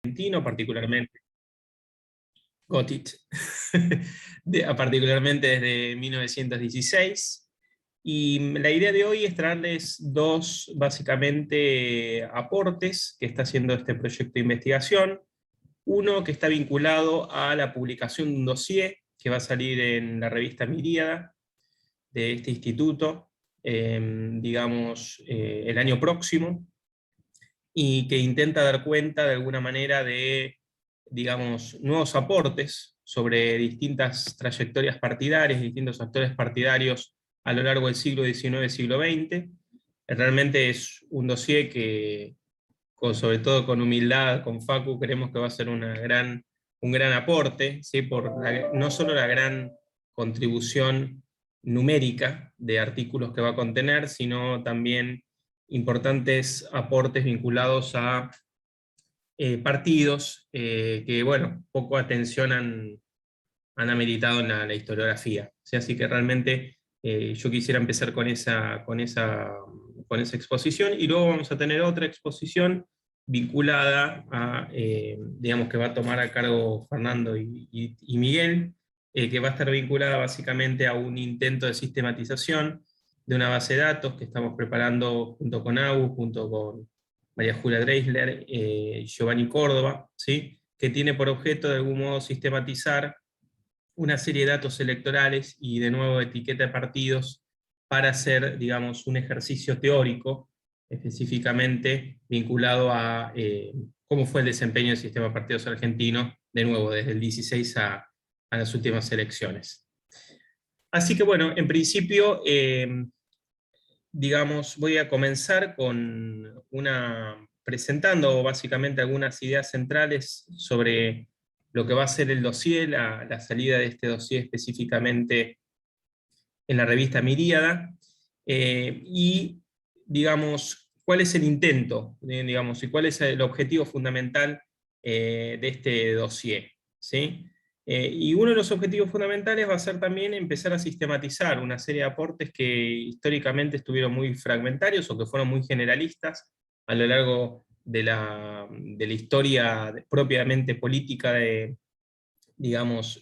argentino, particularmente Gotit, particularmente desde 1916. Y la idea de hoy es traerles dos, básicamente, aportes que está haciendo este proyecto de investigación. Uno que está vinculado a la publicación de un dossier que va a salir en la revista Miríada de este instituto, el año próximo, y que intenta dar cuenta de alguna manera de, nuevos aportes sobre distintas trayectorias partidarias, distintos actores partidarios a lo largo del siglo XIX, siglo XX. Realmente es un dossier que, sobre todo con humildad, con Facu, creemos que va a ser un gran aporte, ¿sí? No solo la gran contribución numérica de artículos que va a contener, sino también importantes aportes vinculados a partidos que, bueno, poco atención han ameritado en la historiografía. ¿Sí? Así que realmente yo quisiera empezar con esa exposición, y luego vamos a tener otra exposición vinculada a, que va a tomar a cargo Fernando y Miguel, que va a estar vinculada básicamente a un intento de sistematización de una base de datos que estamos preparando junto con AU, junto con María Julia Dreisler, Giovanni Córdoba, ¿sí? Que tiene por objeto de algún modo sistematizar una serie de datos electorales y de nuevo etiqueta de partidos para hacer, un ejercicio teórico específicamente vinculado a cómo fue el desempeño del sistema de partidos argentino, de nuevo, desde el 16 a las últimas elecciones. Así que bueno, en principio, voy a comenzar presentando básicamente algunas ideas centrales sobre lo que va a ser el dossier, la salida de este dossier específicamente en la revista Miríada, y cuál es el intento, y cuál es el objetivo fundamental de este dossier, ¿sí? Y uno de los objetivos fundamentales va a ser también empezar a sistematizar una serie de aportes que históricamente estuvieron muy fragmentarios o que fueron muy generalistas a lo largo de la historia propiamente política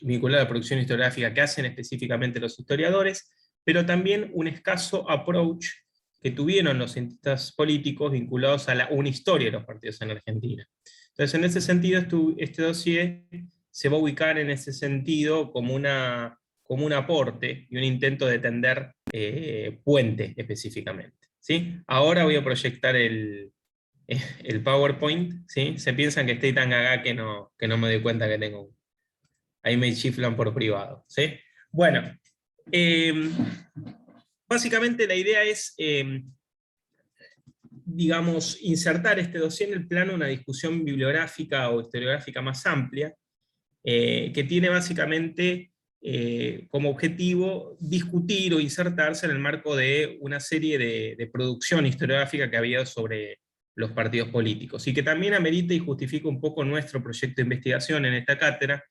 vinculada a la producción historiográfica que hacen específicamente los historiadores, pero también un escaso approach que tuvieron los cientistas políticos vinculados a una historia de los partidos en Argentina. Entonces, en ese sentido, este dossier se va a ubicar en ese sentido como un aporte y un intento de tender puente específicamente, ¿sí? Ahora voy a proyectar el PowerPoint, ¿sí? Se piensan que estoy tan gaga que no me doy cuenta que tengo. Ahí me chiflan por privado, ¿sí? Bueno, básicamente la idea es, insertar este dossier en el plano de una discusión bibliográfica o historiográfica más amplia, que tiene básicamente como objetivo discutir o insertarse en el marco de una serie de producción historiográfica que ha habido sobre los partidos políticos, y que también amerita y justifica un poco nuestro proyecto de investigación en esta cátedra,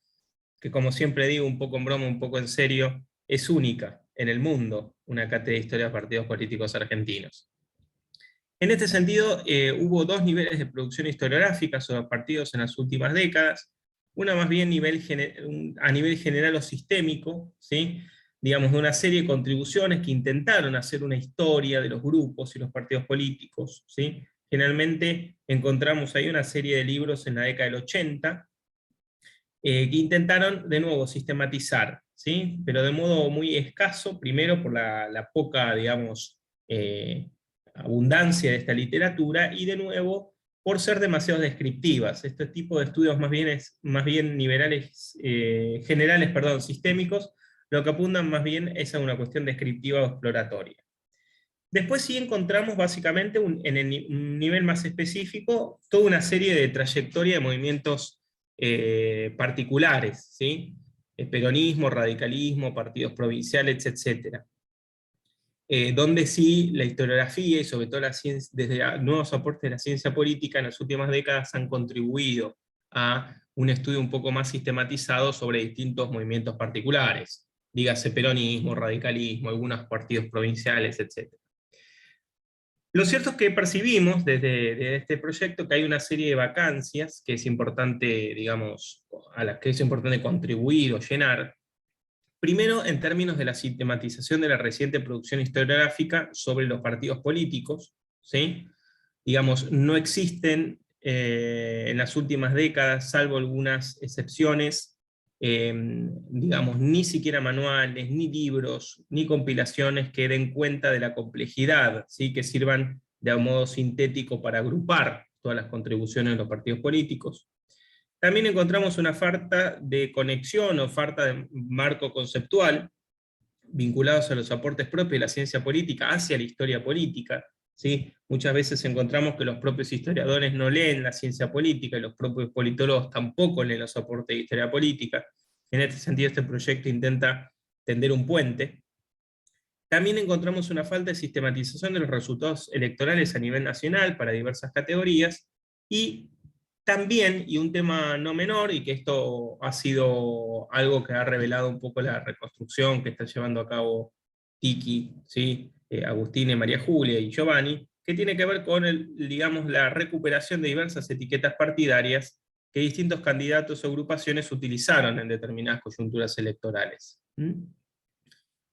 que, como siempre digo, un poco en broma, un poco en serio, es única en el mundo, una cátedra de historia de partidos políticos argentinos. En este sentido, hubo dos niveles de producción historiográfica sobre los partidos en las últimas décadas, una más bien a nivel general o sistémico, ¿sí? De una serie de contribuciones que intentaron hacer una historia de los grupos y los partidos políticos, ¿sí? Generalmente encontramos ahí una serie de libros en la década del 80, que intentaron de nuevo sistematizar, ¿sí? Pero de modo muy escaso, primero por la poca, abundancia de esta literatura, y de nuevo por ser demasiado descriptivas. Este tipo de estudios más bien generales, sistémicos, lo que apuntan más bien es a una cuestión descriptiva o exploratoria. Después sí encontramos básicamente en un nivel más específico toda una serie de trayectoria de movimientos particulares, ¿sí? Peronismo, radicalismo, partidos provinciales, etc. Donde sí la historiografía y sobre todo desde nuevos aportes de la ciencia política en las últimas décadas han contribuido a un estudio un poco más sistematizado sobre distintos movimientos particulares, dígase peronismo, radicalismo, algunos partidos provinciales, etc. Lo cierto es que percibimos desde este proyecto que hay una serie de vacancias que es importante, digamos, a las que es importante contribuir o llenar. Primero, en términos de la sistematización de la reciente producción historiográfica sobre los partidos políticos, ¿sí? Digamos, no existen en las últimas décadas, salvo algunas excepciones, digamos, ni siquiera manuales, ni libros, ni compilaciones que den cuenta de la complejidad, ¿sí? Que sirvan de un modo sintético para agrupar todas las contribuciones de los partidos políticos. También encontramos una falta de conexión o falta de marco conceptual vinculados a los aportes propios de la ciencia política hacia la historia política. ¿Sí? Muchas veces encontramos que los propios historiadores no leen la ciencia política y los propios politólogos tampoco leen los aportes de historia política. En este sentido, este proyecto intenta tender un puente. También encontramos una falta de sistematización de los resultados electorales a nivel nacional para diversas categorías, y también, y un tema no menor, y que esto ha sido algo que ha revelado un poco la reconstrucción que está llevando a cabo Tiki, ¿sí? Agustín, María Julia y Giovanni, que tiene que ver con digamos, la recuperación de diversas etiquetas partidarias que distintos candidatos o agrupaciones utilizaron en determinadas coyunturas electorales.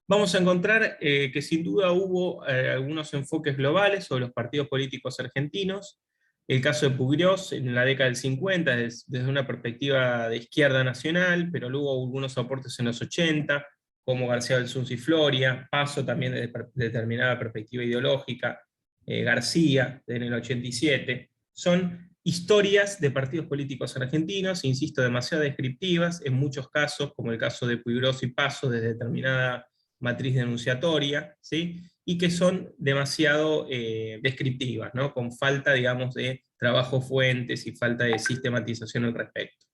Vamos a encontrar que sin duda hubo algunos enfoques globales sobre los partidos políticos argentinos. El caso de Puigros en la década del 50, desde una perspectiva de izquierda nacional, pero luego hubo algunos aportes en los 80, como García Belsunce y Floria, Paso también de determinada perspectiva ideológica, García en el 87. Son historias de partidos políticos argentinos, insisto, demasiado descriptivas, en muchos casos, como el caso de Puigros y Paso, desde determinada matriz denunciatoria, ¿sí? Y que son demasiado descriptivas, ¿no? Con falta, digamos, de trabajo fuentes y falta de sistematización al respecto.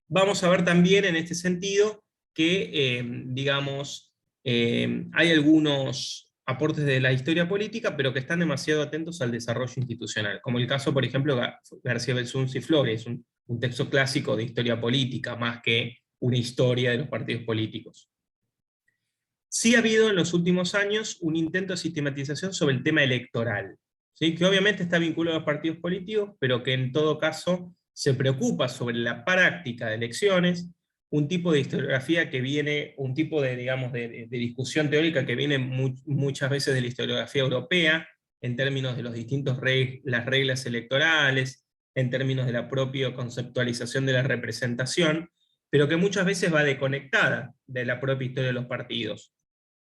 Vamos a ver también en este sentido que, digamos, hay algunos aportes de la historia política, pero que están demasiado atentos al desarrollo institucional, como el caso, por ejemplo, García Belsunce y Flores, un texto clásico de historia política, más que una historia de los partidos políticos. Sí ha habido en los últimos años un intento de sistematización sobre el tema electoral, ¿sí? Que obviamente está vinculado a los partidos políticos, pero que en todo caso se preocupa sobre la práctica de elecciones, un tipo de historiografía que viene, un tipo de, digamos, de discusión teórica que viene muchas veces de la historiografía europea, en términos de los distintos las reglas electorales, en términos de la propia conceptualización de la representación, pero que muchas veces va desconectada de la propia historia de los partidos,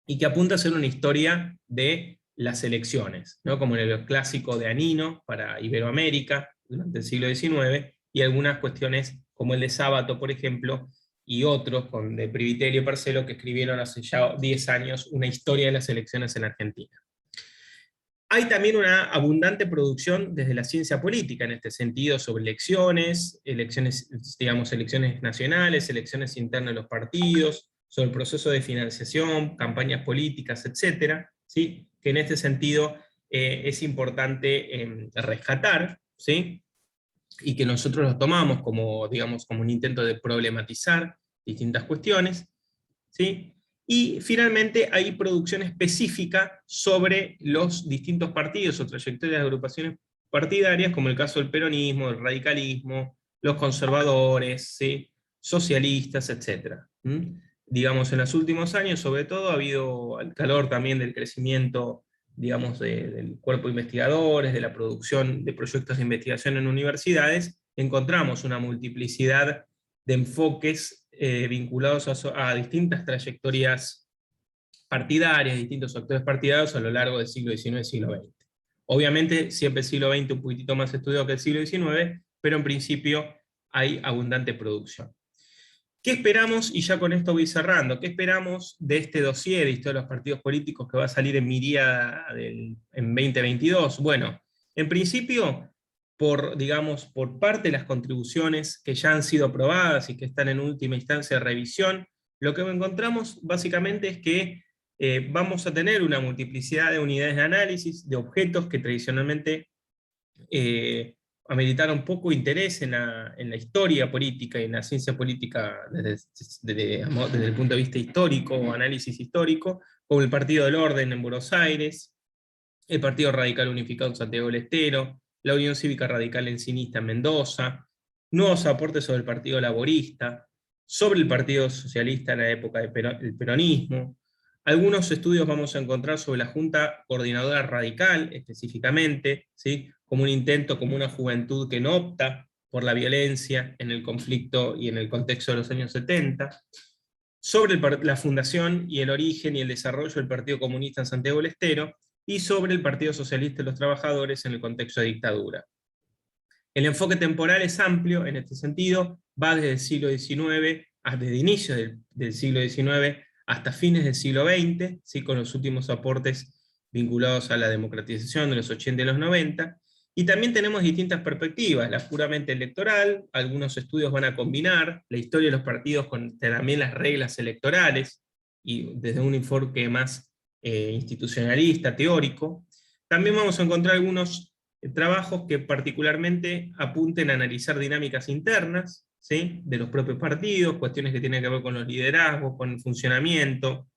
y que apunta a ser una historia de las elecciones, ¿no? Como en el clásico de Anino para Iberoamérica durante el siglo XIX, y algunas cuestiones como el de Sábato, por ejemplo, y otros, de Privitelio y Parcelo, que escribieron hace ya 10 años una historia de las elecciones en Argentina. Hay también una abundante producción desde la ciencia política en este sentido, sobre elecciones, digamos, elecciones nacionales, elecciones internas de los partidos, sobre el proceso de financiación, campañas políticas, etcétera, ¿sí? Que en este sentido es importante rescatar, ¿sí? Y que nosotros lo tomamos como, digamos, como un intento de problematizar distintas cuestiones, ¿sí? Y finalmente hay producción específica sobre los distintos partidos o trayectorias de agrupaciones partidarias, como el caso del peronismo, del radicalismo, los conservadores, ¿sí? Socialistas, etc. Digamos, en los últimos años, sobre todo, ha habido el calor también del crecimiento, digamos, del cuerpo de investigadores, de la producción de proyectos de investigación en universidades. Encontramos una multiplicidad de enfoques vinculados a distintas trayectorias partidarias, distintos actores partidarios a lo largo del siglo XIX y siglo XX. Obviamente, siempre el siglo XX un poquitito más estudiado que el siglo XIX, pero en principio hay abundante producción. ¿Qué esperamos? Y ya con esto voy cerrando. ¿Qué esperamos de este dossier de historia de los partidos políticos que va a salir en Miríada en 2022? Bueno, en principio, digamos, por parte de las contribuciones que ya han sido aprobadas y que están en última instancia de revisión, lo que encontramos básicamente es que vamos a tener una multiplicidad de unidades de análisis, de objetos que tradicionalmente ameritaron poco interés en la historia política y en la ciencia política desde el punto de vista histórico o análisis histórico, como el Partido del Orden en Buenos Aires, el Partido Radical Unificado en Santiago del Estero, la Unión Cívica Radical Encinista en Mendoza, nuevos aportes sobre el Partido Laborista, sobre el Partido Socialista en la época del peronismo. Algunos estudios vamos a encontrar sobre la Junta Coordinadora Radical, específicamente, ¿sí? Como un intento, como una juventud que no opta por la violencia en el conflicto y en el contexto de los años 70, sobre la fundación y el origen y el desarrollo del Partido Comunista en Santiago del Estero, y sobre el Partido Socialista de los Trabajadores en el contexto de dictadura. El enfoque temporal es amplio en este sentido, va desde el siglo XIX, desde inicios del siglo XIX hasta fines del siglo XX, ¿sí? Con los últimos aportes vinculados a la democratización de los 80 y los 90, y también tenemos distintas perspectivas, la puramente electoral, algunos estudios van a combinar la historia de los partidos con también las reglas electorales, y desde un enfoque más institucionalista, teórico. También vamos a encontrar algunos trabajos que particularmente apunten a analizar dinámicas internas, ¿sí? De los propios partidos, cuestiones que tienen que ver con los liderazgos, con el funcionamiento.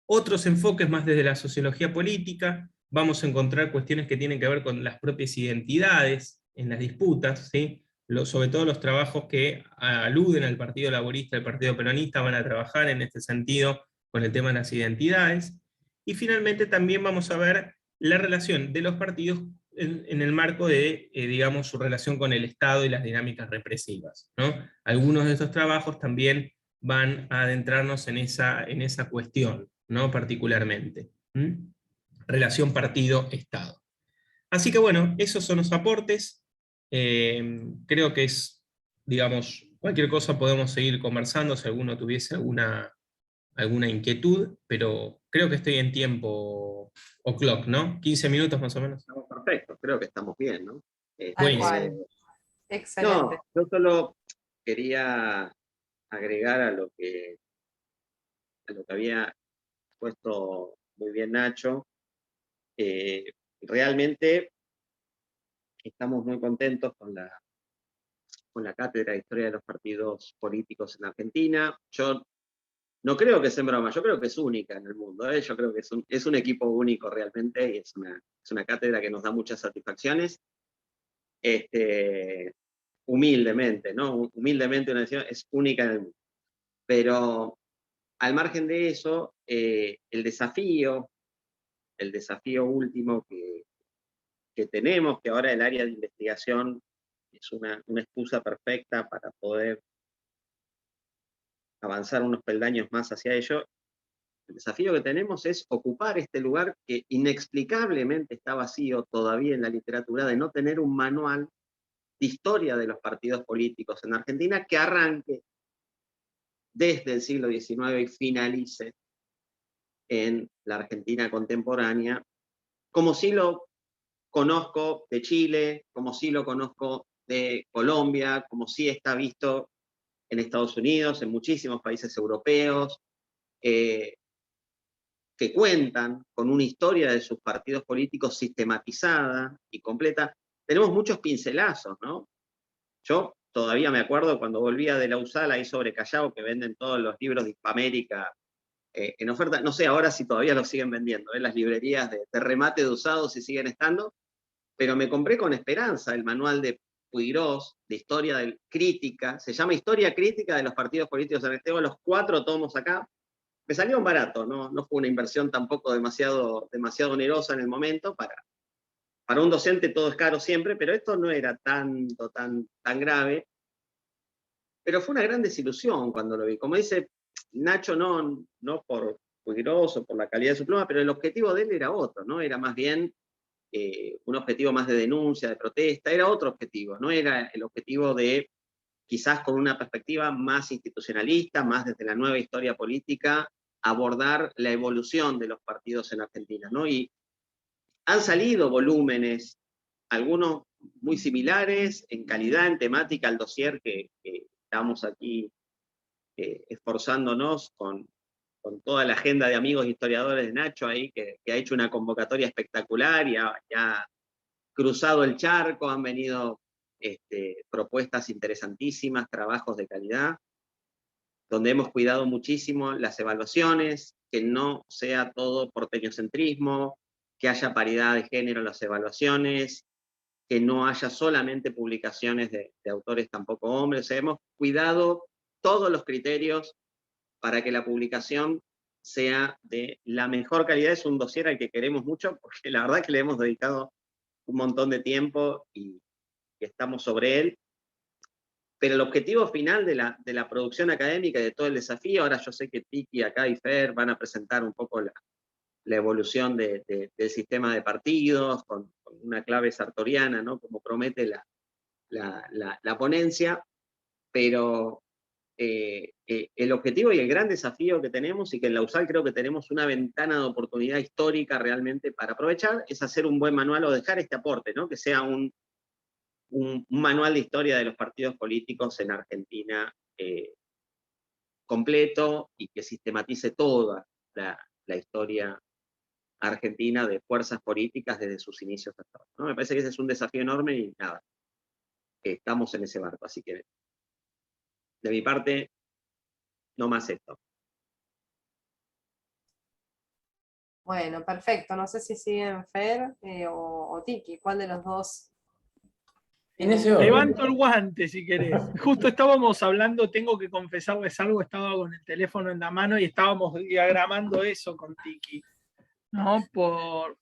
Otros enfoques más desde la sociología política, vamos a encontrar cuestiones que tienen que ver con las propias identidades en las disputas, ¿sí? Sobre todo los trabajos que aluden al Partido Laborista, al Partido Peronista, van a trabajar en este sentido con el tema de las identidades. Y finalmente también vamos a ver la relación de los partidos en el marco de, digamos, su relación con el Estado y las dinámicas represivas, ¿no? Algunos de estos trabajos también van a adentrarnos en esa cuestión, ¿no? Particularmente. ¿Mm? Relación partido-Estado. Así que bueno, esos son los aportes. Creo que es, digamos, cualquier cosa podemos seguir conversando si alguno tuviese alguna inquietud, pero creo que estoy en tiempo o clock, ¿no? 15 minutos más o menos. Estamos perfectos, creo que estamos bien, ¿no? Tal cual. Excelente. No, yo solo quería agregar a lo que había puesto muy bien Nacho. Realmente estamos muy contentos con la cátedra de historia de los partidos políticos en Argentina. Yo no creo que sea en broma, yo creo que es única en el mundo, ¿eh? Yo creo que es un equipo único realmente, y es una cátedra que nos da muchas satisfacciones. Humildemente, ¿no? Humildemente una decisión es única en el mundo. Pero al margen de eso, el desafío último que tenemos, que ahora el área de investigación es una excusa perfecta para poder avanzar unos peldaños más hacia ello. El desafío que tenemos es ocupar este lugar que inexplicablemente está vacío todavía en la literatura, de no tener un manual de historia de los partidos políticos en Argentina que arranque desde el siglo XIX y finalice en la Argentina contemporánea, como sí lo conozco de Chile, como sí lo conozco de Colombia, como sí está visto en Estados Unidos, en muchísimos países europeos, que cuentan con una historia de sus partidos políticos sistematizada y completa. Tenemos muchos pincelazos, ¿no? Yo todavía me acuerdo cuando volvía de la USAL ahí sobre Callao, que venden todos los libros de Hispamérica en oferta. No sé ahora si todavía los siguen vendiendo, las librerías de remate de usados si siguen estando, pero me compré con esperanza el manual de Puigros, de historia crítica, se llama Historia Crítica de los Partidos Políticos en el Tengo los 4 tomos acá. Me salieron barato, no fue una inversión tampoco demasiado onerosa en el momento. Para un docente todo es caro siempre, pero esto no era tan grave. Pero fue una gran desilusión cuando lo vi. Como dice Nacho, no por Puigros o por la calidad de su pluma, pero el objetivo de él era otro, ¿no? Era más bien un objetivo más de denuncia, de protesta, era otro objetivo, no era el objetivo de, quizás con una perspectiva más institucionalista, más desde la nueva historia política, abordar la evolución de los partidos en Argentina, ¿no? Y han salido volúmenes, algunos muy similares en calidad, en temática, al dossier que estamos aquí esforzándonos con toda la agenda de amigos historiadores de Nacho ahí, que ha hecho una convocatoria espectacular y ha cruzado el charco, han venido propuestas interesantísimas, trabajos de calidad, donde hemos cuidado muchísimo las evaluaciones, que no sea todo porteñocentrismo, que haya paridad de género en las evaluaciones, que no haya solamente publicaciones de autores tampoco hombres. Hemos cuidado todos los criterios para que la publicación sea de la mejor calidad. Es un dossier al que queremos mucho, porque la verdad que le hemos dedicado un montón de tiempo y estamos sobre él. Pero el objetivo final de la producción académica y de todo el desafío, ahora yo sé que Tiki acá y Fer van a presentar un poco la evolución del sistema de partidos, con una clave sartoriana, ¿no? Como promete la ponencia, pero el objetivo y el gran desafío que tenemos, y que en la USAL creo que tenemos una ventana de oportunidad histórica realmente para aprovechar, es hacer un buen manual o dejar este aporte, ¿no? Que sea un manual de historia de los partidos políticos en Argentina completo, y que sistematice toda la historia argentina de fuerzas políticas desde sus inicios hasta ahora, ¿no? Me parece que ese es un desafío enorme y nada, que estamos en ese barco, así que de mi parte, no más esto. Bueno, perfecto. No sé si siguen Fer o Tiki. ¿Cuál de los dos? En ese orden. Levanto el guante si querés. Justo estábamos hablando, tengo que confesarles algo, estaba con el teléfono en la mano y estábamos diagramando eso con Tiki, ¿no? Por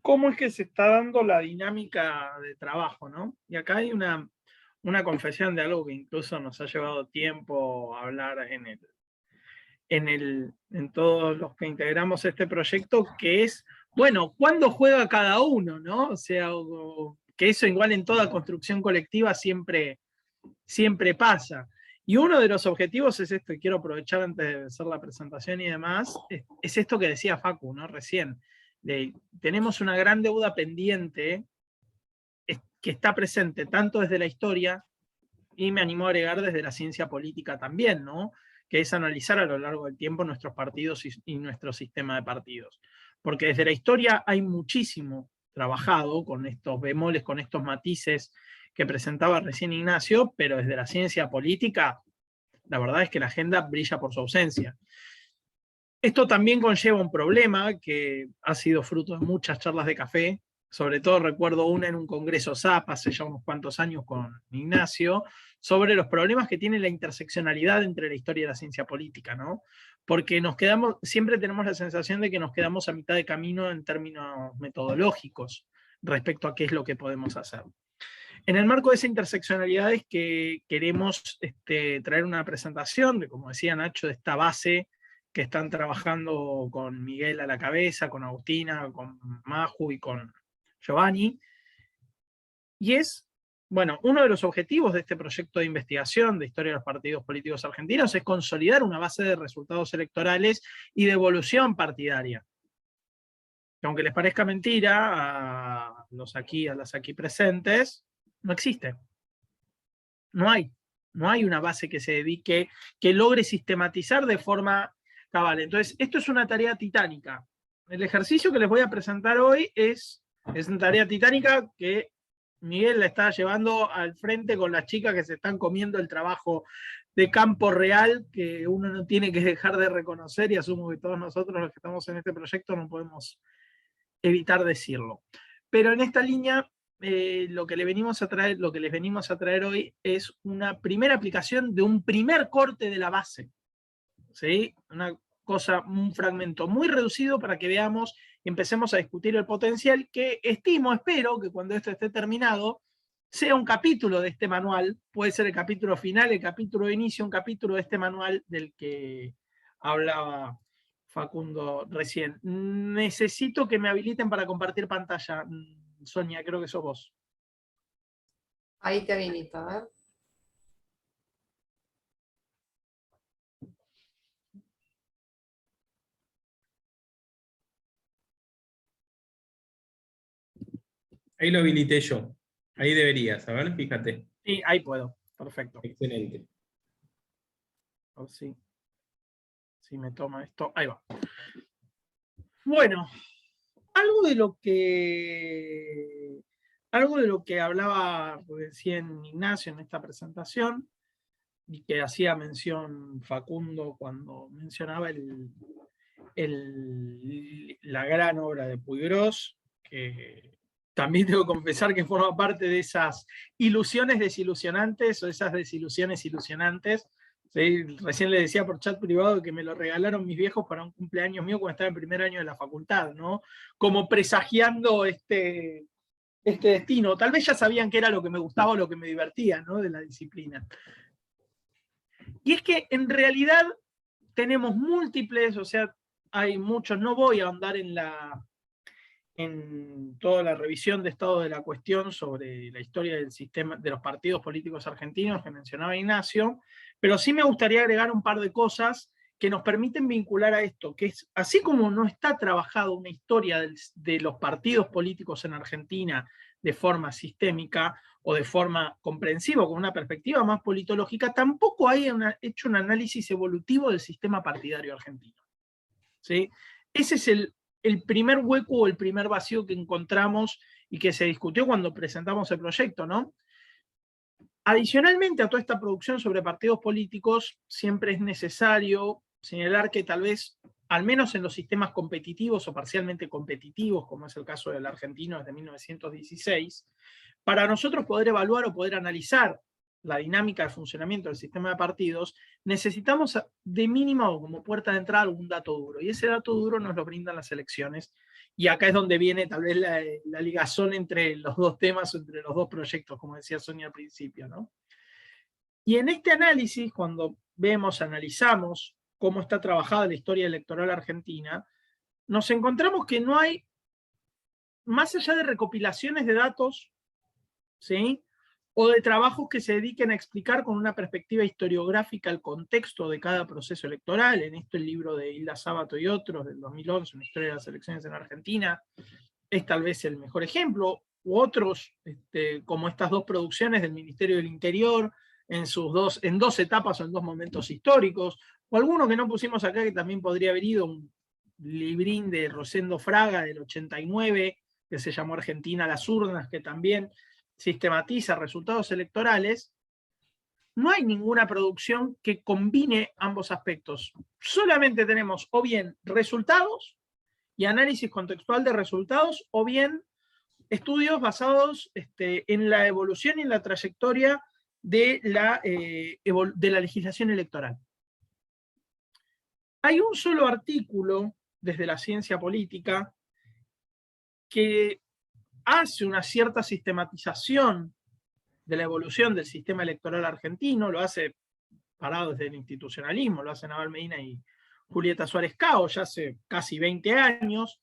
cómo es que se está dando la dinámica de trabajo, ¿no? Y acá hay una confesión de algo que incluso nos ha llevado tiempo hablar en todos los que integramos este proyecto, que es, bueno, ¿cuándo juega cada uno, no? O sea, que eso igual en toda construcción colectiva siempre pasa. Y uno de los objetivos es esto, y quiero aprovechar antes de hacer la presentación y demás, es esto que decía Facu, ¿no? Recién, tenemos una gran deuda pendiente que está presente tanto desde la historia, y me animo a agregar desde la ciencia política también, ¿no? Que es analizar a lo largo del tiempo nuestros partidos y nuestro sistema de partidos. Porque desde la historia hay muchísimo trabajado con estos bemoles, con estos matices que presentaba recién Ignacio, pero desde la ciencia política, la verdad es que la agenda brilla por su ausencia. Esto también conlleva un problema que ha sido fruto de muchas charlas de café, sobre todo recuerdo una en un congreso SAP hace ya unos cuantos años con Ignacio, sobre los problemas que tiene la interseccionalidad entre la historia y la ciencia política, ¿no? Porque siempre tenemos la sensación de que nos quedamos a mitad de camino en términos metodológicos respecto a qué es lo que podemos hacer. En el marco de esa interseccionalidad es que queremos traer una presentación de, como decía Nacho, de esta base que están trabajando con Miguel a la cabeza, con Agustina, con Maju y con Giovanni. Y es, bueno, uno de los objetivos de este proyecto de investigación de historia de los partidos políticos argentinos es consolidar una base de resultados electorales y de evolución partidaria. Que aunque les parezca mentira a las aquí presentes, no existe. No hay una base que se dedique, que logre sistematizar de forma cabal. Entonces, esto es una tarea titánica. El ejercicio que les voy a presentar hoy es una tarea titánica que Miguel la está llevando al frente con las chicas que se están comiendo el trabajo de campo real, que uno no tiene que dejar de reconocer, y asumo que todos nosotros los que estamos en este proyecto no podemos evitar decirlo. Pero en esta línea, lo que les venimos a traer hoy es una primera aplicación de un primer corte de la base. ¿Sí? Un fragmento muy reducido para que veamos y empecemos a discutir el potencial que espero que cuando esto esté terminado, sea un capítulo de este manual, puede ser el capítulo final, el capítulo de inicio, un capítulo de este manual del que hablaba Facundo recién. Necesito que me habiliten para compartir pantalla. Sonia, creo que sos vos. Ahí te habilito, a ver. Ahí lo habilité yo. Ahí deberías, a ver, fíjate. Sí, ahí puedo. Perfecto. Excelente. A ver si me toma esto. Ahí va. Bueno, algo de lo que hablaba recién Ignacio en esta presentación, y que hacía mención Facundo cuando mencionaba la gran obra de Puiggrós, que también tengo que confesar que forma parte de esas ilusiones desilusionantes o esas desilusiones ilusionantes. ¿Sí? Recién le decía por chat privado que me lo regalaron mis viejos para un cumpleaños mío cuando estaba en primer año de la facultad, ¿no? Como presagiando este destino. Tal vez ya sabían que era lo que me gustaba o lo que me divertía, ¿no? De la disciplina. Y es que en realidad tenemos múltiples, o sea, hay muchos, no voy a ahondar en toda la revisión de estado de la cuestión sobre la historia del sistema de los partidos políticos argentinos que mencionaba Ignacio, pero sí me gustaría agregar un par de cosas que nos permiten vincular a esto, que es, así como no está trabajado una historia de los partidos políticos en Argentina de forma sistémica o de forma comprensiva, con una perspectiva más politológica, tampoco hay hecho un análisis evolutivo del sistema partidario argentino. ¿Sí? Ese es el primer hueco o el primer vacío que encontramos y que se discutió cuando presentamos el proyecto, ¿no? Adicionalmente a toda esta producción sobre partidos políticos, siempre es necesario señalar que tal vez, al menos en los sistemas competitivos o parcialmente competitivos, como es el caso del argentino desde 1916, para nosotros poder evaluar o poder analizar la dinámica de funcionamiento del sistema de partidos, necesitamos de mínimo como puerta de entrada algún dato duro, y ese dato duro nos lo brindan las elecciones, y acá es donde viene tal vez la ligazón entre los dos temas o entre los dos proyectos, como decía Sonia al principio, ¿no? Y en este análisis, cuando analizamos cómo está trabajada la historia electoral argentina, nos encontramos que no hay, más allá de recopilaciones de datos, ¿sí?, o de trabajos que se dediquen a explicar con una perspectiva historiográfica el contexto de cada proceso electoral, en esto el libro de Hilda Sábato y otros del 2011, Una historia de las elecciones en Argentina, es tal vez el mejor ejemplo, u otros, como estas dos producciones del Ministerio del Interior, en dos etapas o en dos momentos históricos, o alguno que no pusimos acá que también podría haber ido, un librín de Rosendo Fraga del 89, que se llamó Argentina a las urnas, que también sistematiza resultados electorales. No hay ninguna producción que combine ambos aspectos. Solamente tenemos o bien resultados y análisis contextual de resultados, o bien estudios basados en la evolución y en la trayectoria de la legislación electoral. Hay un solo artículo desde la ciencia política que hace una cierta sistematización de la evolución del sistema electoral argentino, lo hace parado desde el institucionalismo, lo hacen Naval Medina y Julieta Suárez Cao, ya hace casi 20 años,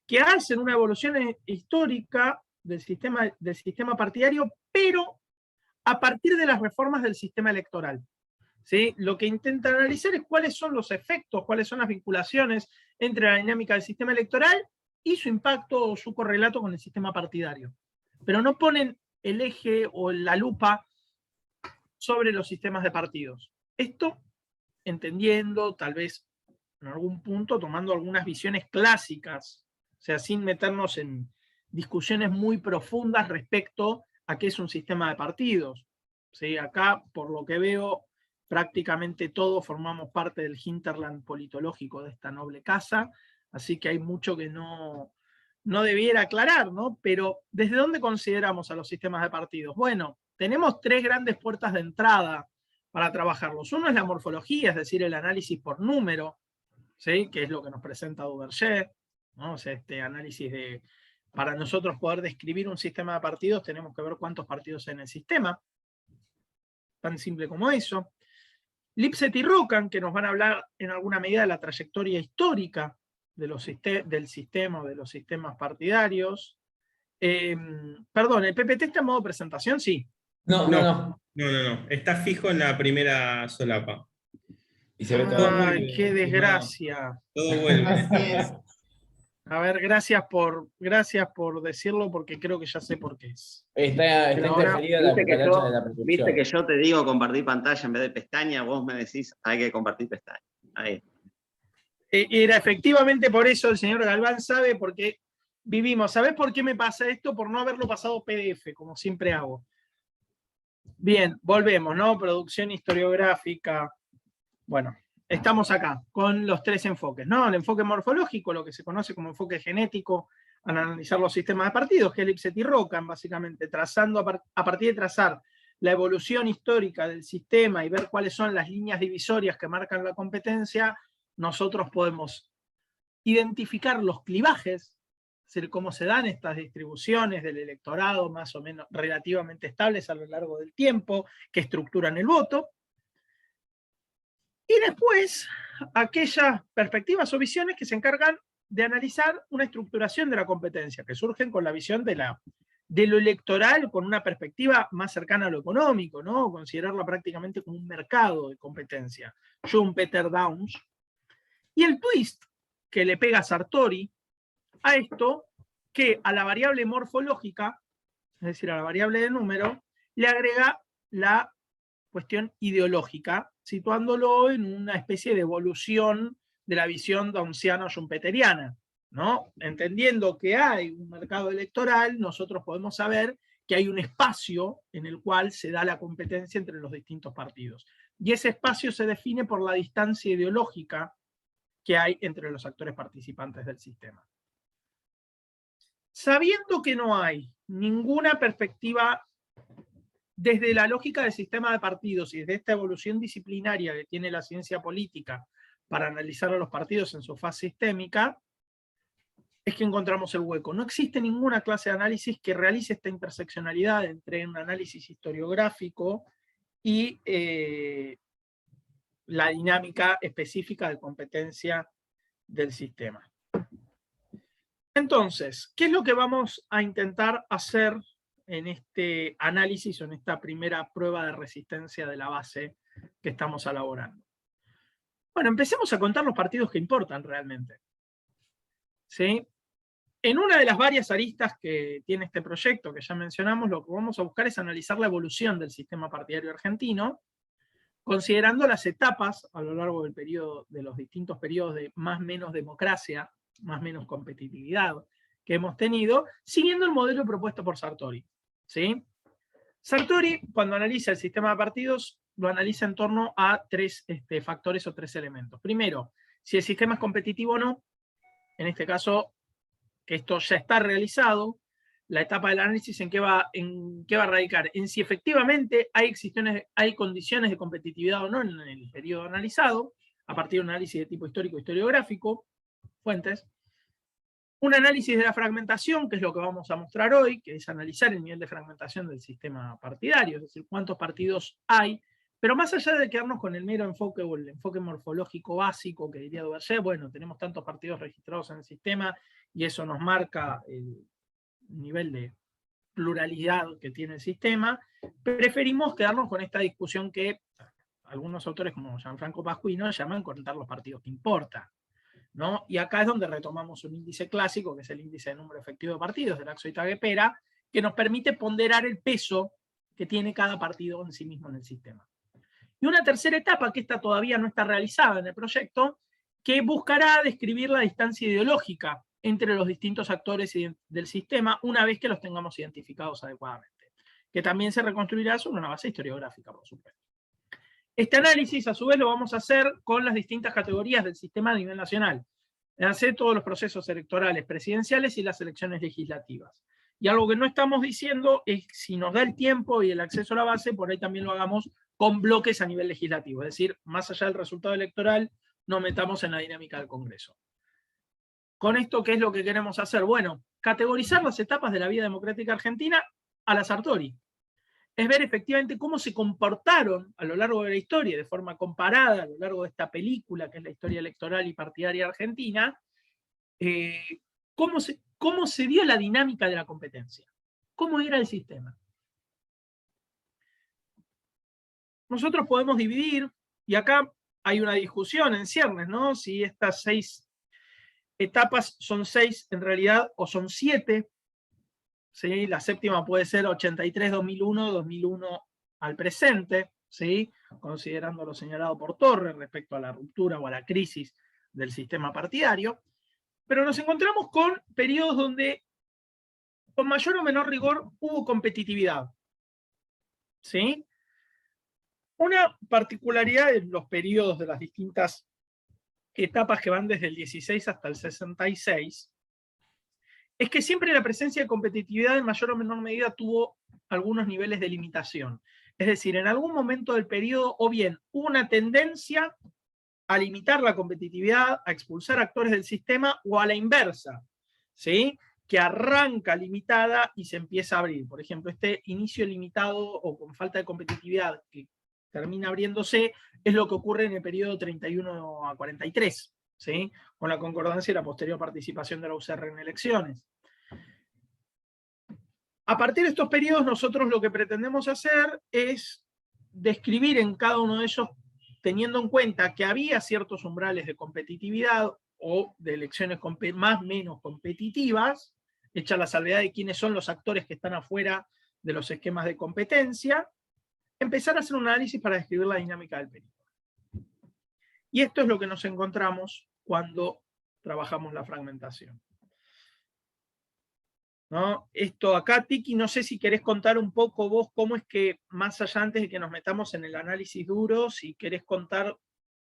que hacen una evolución histórica del sistema partidario, pero a partir de las reformas del sistema electoral. ¿Sí? Lo que intentan analizar es cuáles son los efectos, cuáles son las vinculaciones entre la dinámica del sistema electoral y su impacto o su correlato con el sistema partidario. Pero no ponen el eje o la lupa sobre los sistemas de partidos. Esto entendiendo, tal vez en algún punto, tomando algunas visiones clásicas, o sea, sin meternos en discusiones muy profundas respecto a qué es un sistema de partidos. ¿Sí? Acá, por lo que veo, prácticamente todos formamos parte del hinterland politológico de esta noble casa, así que hay mucho que no debiera aclarar, ¿no? Pero, ¿desde dónde consideramos a los sistemas de partidos? Bueno, tenemos tres grandes puertas de entrada para trabajarlos. Uno es la morfología, es decir, el análisis por número, ¿sí?, que es lo que nos presenta Duverger, ¿no? O sea, este análisis de, para nosotros poder describir un sistema de partidos, tenemos que ver cuántos partidos hay en el sistema, tan simple como eso. Lipset y Rockham, que nos van a hablar en alguna medida de la trayectoria histórica de del sistema o de los sistemas partidarios. Perdón, ¿el PPT está en modo presentación? Sí. No. Está fijo en la primera solapa. Y se ve todo. Ay, qué desgracia. Todo vuelve. Así es. A ver, gracias por decirlo, porque creo que ya sé por qué es. Está Pero ahora, interferida la cucaracha de la producción. Viste que yo te digo compartir pantalla en vez de pestaña, vos me decís hay que compartir pestaña. Ahí. Era efectivamente por eso, el señor Galván sabe, porque vivimos. ¿Sabés por qué me pasa esto? Por no haberlo pasado PDF, como siempre hago. Bien, volvemos, ¿no? Producción historiográfica. Bueno, estamos acá con los tres enfoques, ¿no? El enfoque morfológico, lo que se conoce como enfoque genético, al analizar los sistemas de partidos, que es Lipset y Rockham, básicamente, trazando a partir de trazar la evolución histórica del sistema y ver cuáles son las líneas divisorias que marcan la competencia, nosotros podemos identificar los clivajes, es decir, cómo se dan estas distribuciones del electorado más o menos relativamente estables a lo largo del tiempo, que estructuran el voto. Y después, aquellas perspectivas o visiones que se encargan de analizar una estructuración de la competencia, que surgen con la visión de lo electoral, con una perspectiva más cercana a lo económico, ¿no? Considerarla prácticamente como un mercado de competencia. Schumpeter, Downs. Y el twist que le pega Sartori a esto, que a la variable morfológica, es decir, a la variable de número, le agrega la cuestión ideológica, situándolo en una especie de evolución de la visión downsiano-schumpeteriana, ¿no? Entendiendo que hay un mercado electoral, nosotros podemos saber que hay un espacio en el cual se da la competencia entre los distintos partidos. Y ese espacio se define por la distancia ideológica que hay entre los actores participantes del sistema. Sabiendo que no hay ninguna perspectiva desde la lógica del sistema de partidos y desde esta evolución disciplinaria que tiene la ciencia política para analizar a los partidos en su fase sistémica, es que encontramos el hueco. No existe ninguna clase de análisis que realice esta interseccionalidad entre un análisis historiográfico y la dinámica específica de competencia del sistema. Entonces, ¿qué es lo que vamos a intentar hacer en este análisis o en esta primera prueba de resistencia de la base que estamos elaborando? Bueno, empecemos a contar los partidos que importan realmente. ¿Sí? En una de las varias aristas que tiene este proyecto, que ya mencionamos, lo que vamos a buscar es analizar la evolución del sistema partidario argentino, considerando las etapas a lo largo del periodo, de los distintos periodos de más o menos democracia, más o menos competitividad que hemos tenido, siguiendo el modelo propuesto por Sartori. ¿Sí? Sartori, cuando analiza el sistema de partidos, lo analiza en torno a tres factores o tres elementos. Primero, si el sistema es competitivo o no. En este caso, que esto ya está realizado, la etapa del análisis en qué va a radicar, en si efectivamente hay condiciones de competitividad o no en el periodo analizado, a partir de un análisis de tipo histórico, historiográfico, fuentes. Un análisis de la fragmentación, que es lo que vamos a mostrar hoy, que es analizar el nivel de fragmentación del sistema partidario, es decir, cuántos partidos hay, pero más allá de quedarnos con el mero enfoque o el enfoque morfológico básico, que diría Duverger, bueno, tenemos tantos partidos registrados en el sistema y eso nos marca el nivel de pluralidad que tiene el sistema, preferimos quedarnos con esta discusión que algunos autores como Gianfranco Pasquino llaman contar los partidos que importan, ¿no? Y acá es donde retomamos un índice clásico, que es el índice de número efectivo de partidos de Laxo y Taguepera, que nos permite ponderar el peso que tiene cada partido en sí mismo en el sistema. Y una tercera etapa, que esta todavía no está realizada en el proyecto, que buscará describir la distancia ideológica entre los distintos actores del sistema una vez que los tengamos identificados adecuadamente, que también se reconstruirá sobre una base historiográfica, por supuesto. Este análisis, a su vez, lo vamos a hacer con las distintas categorías del sistema a nivel nacional, hacer todos los procesos electorales presidenciales y las elecciones legislativas. Y algo que no estamos diciendo es, si nos da el tiempo y el acceso a la base, por ahí también lo hagamos con bloques a nivel legislativo, es decir, más allá del resultado electoral, nos metamos en la dinámica del Congreso. Con esto, ¿qué es lo que queremos hacer? Bueno, categorizar las etapas de la vida democrática argentina a la Sartori. Es ver efectivamente cómo se comportaron a lo largo de la historia, de forma comparada a lo largo de esta película, que es la historia electoral y partidaria argentina, cómo se dio la dinámica de la competencia, cómo era el sistema. Nosotros podemos dividir, y acá hay una discusión en ciernes, ¿no? Si estas 6 etapas son 6 en realidad o son 7. ¿Sí? La séptima puede ser 83-2001, 2001 al presente, ¿sí? Considerando lo señalado por Torres respecto a la ruptura o a la crisis del sistema partidario. Pero nos encontramos con periodos donde, con mayor o menor rigor, hubo competitividad. ¿Sí? Una particularidad de los periodos de las distintas etapas que van desde el 16 hasta el 66 es que siempre la presencia de competitividad en mayor o menor medida tuvo algunos niveles de limitación. Es decir, en algún momento del periodo, o bien hubo una tendencia a limitar la competitividad, a expulsar actores del sistema, o a la inversa, ¿sí? Que arranca limitada y se empieza a abrir. Por ejemplo, este inicio limitado o con falta de competitividad que termina abriéndose es lo que ocurre en el periodo 31 a 43, ¿sí? Con la concordancia y la posterior participación de la UCR en elecciones. A partir de estos periodos, nosotros lo que pretendemos hacer es describir en cada uno de ellos, teniendo en cuenta que había ciertos umbrales de competitividad o de elecciones más o menos competitivas, hecha la salvedad de quiénes son los actores que están afuera de los esquemas de competencia, empezar a hacer un análisis para describir la dinámica del periodo. Y esto es lo que nos encontramos cuando trabajamos la fragmentación. ¿No? Esto acá, Tiki, no sé si querés contar un poco vos cómo es que, más allá antes de que nos metamos en el análisis duro, si querés contar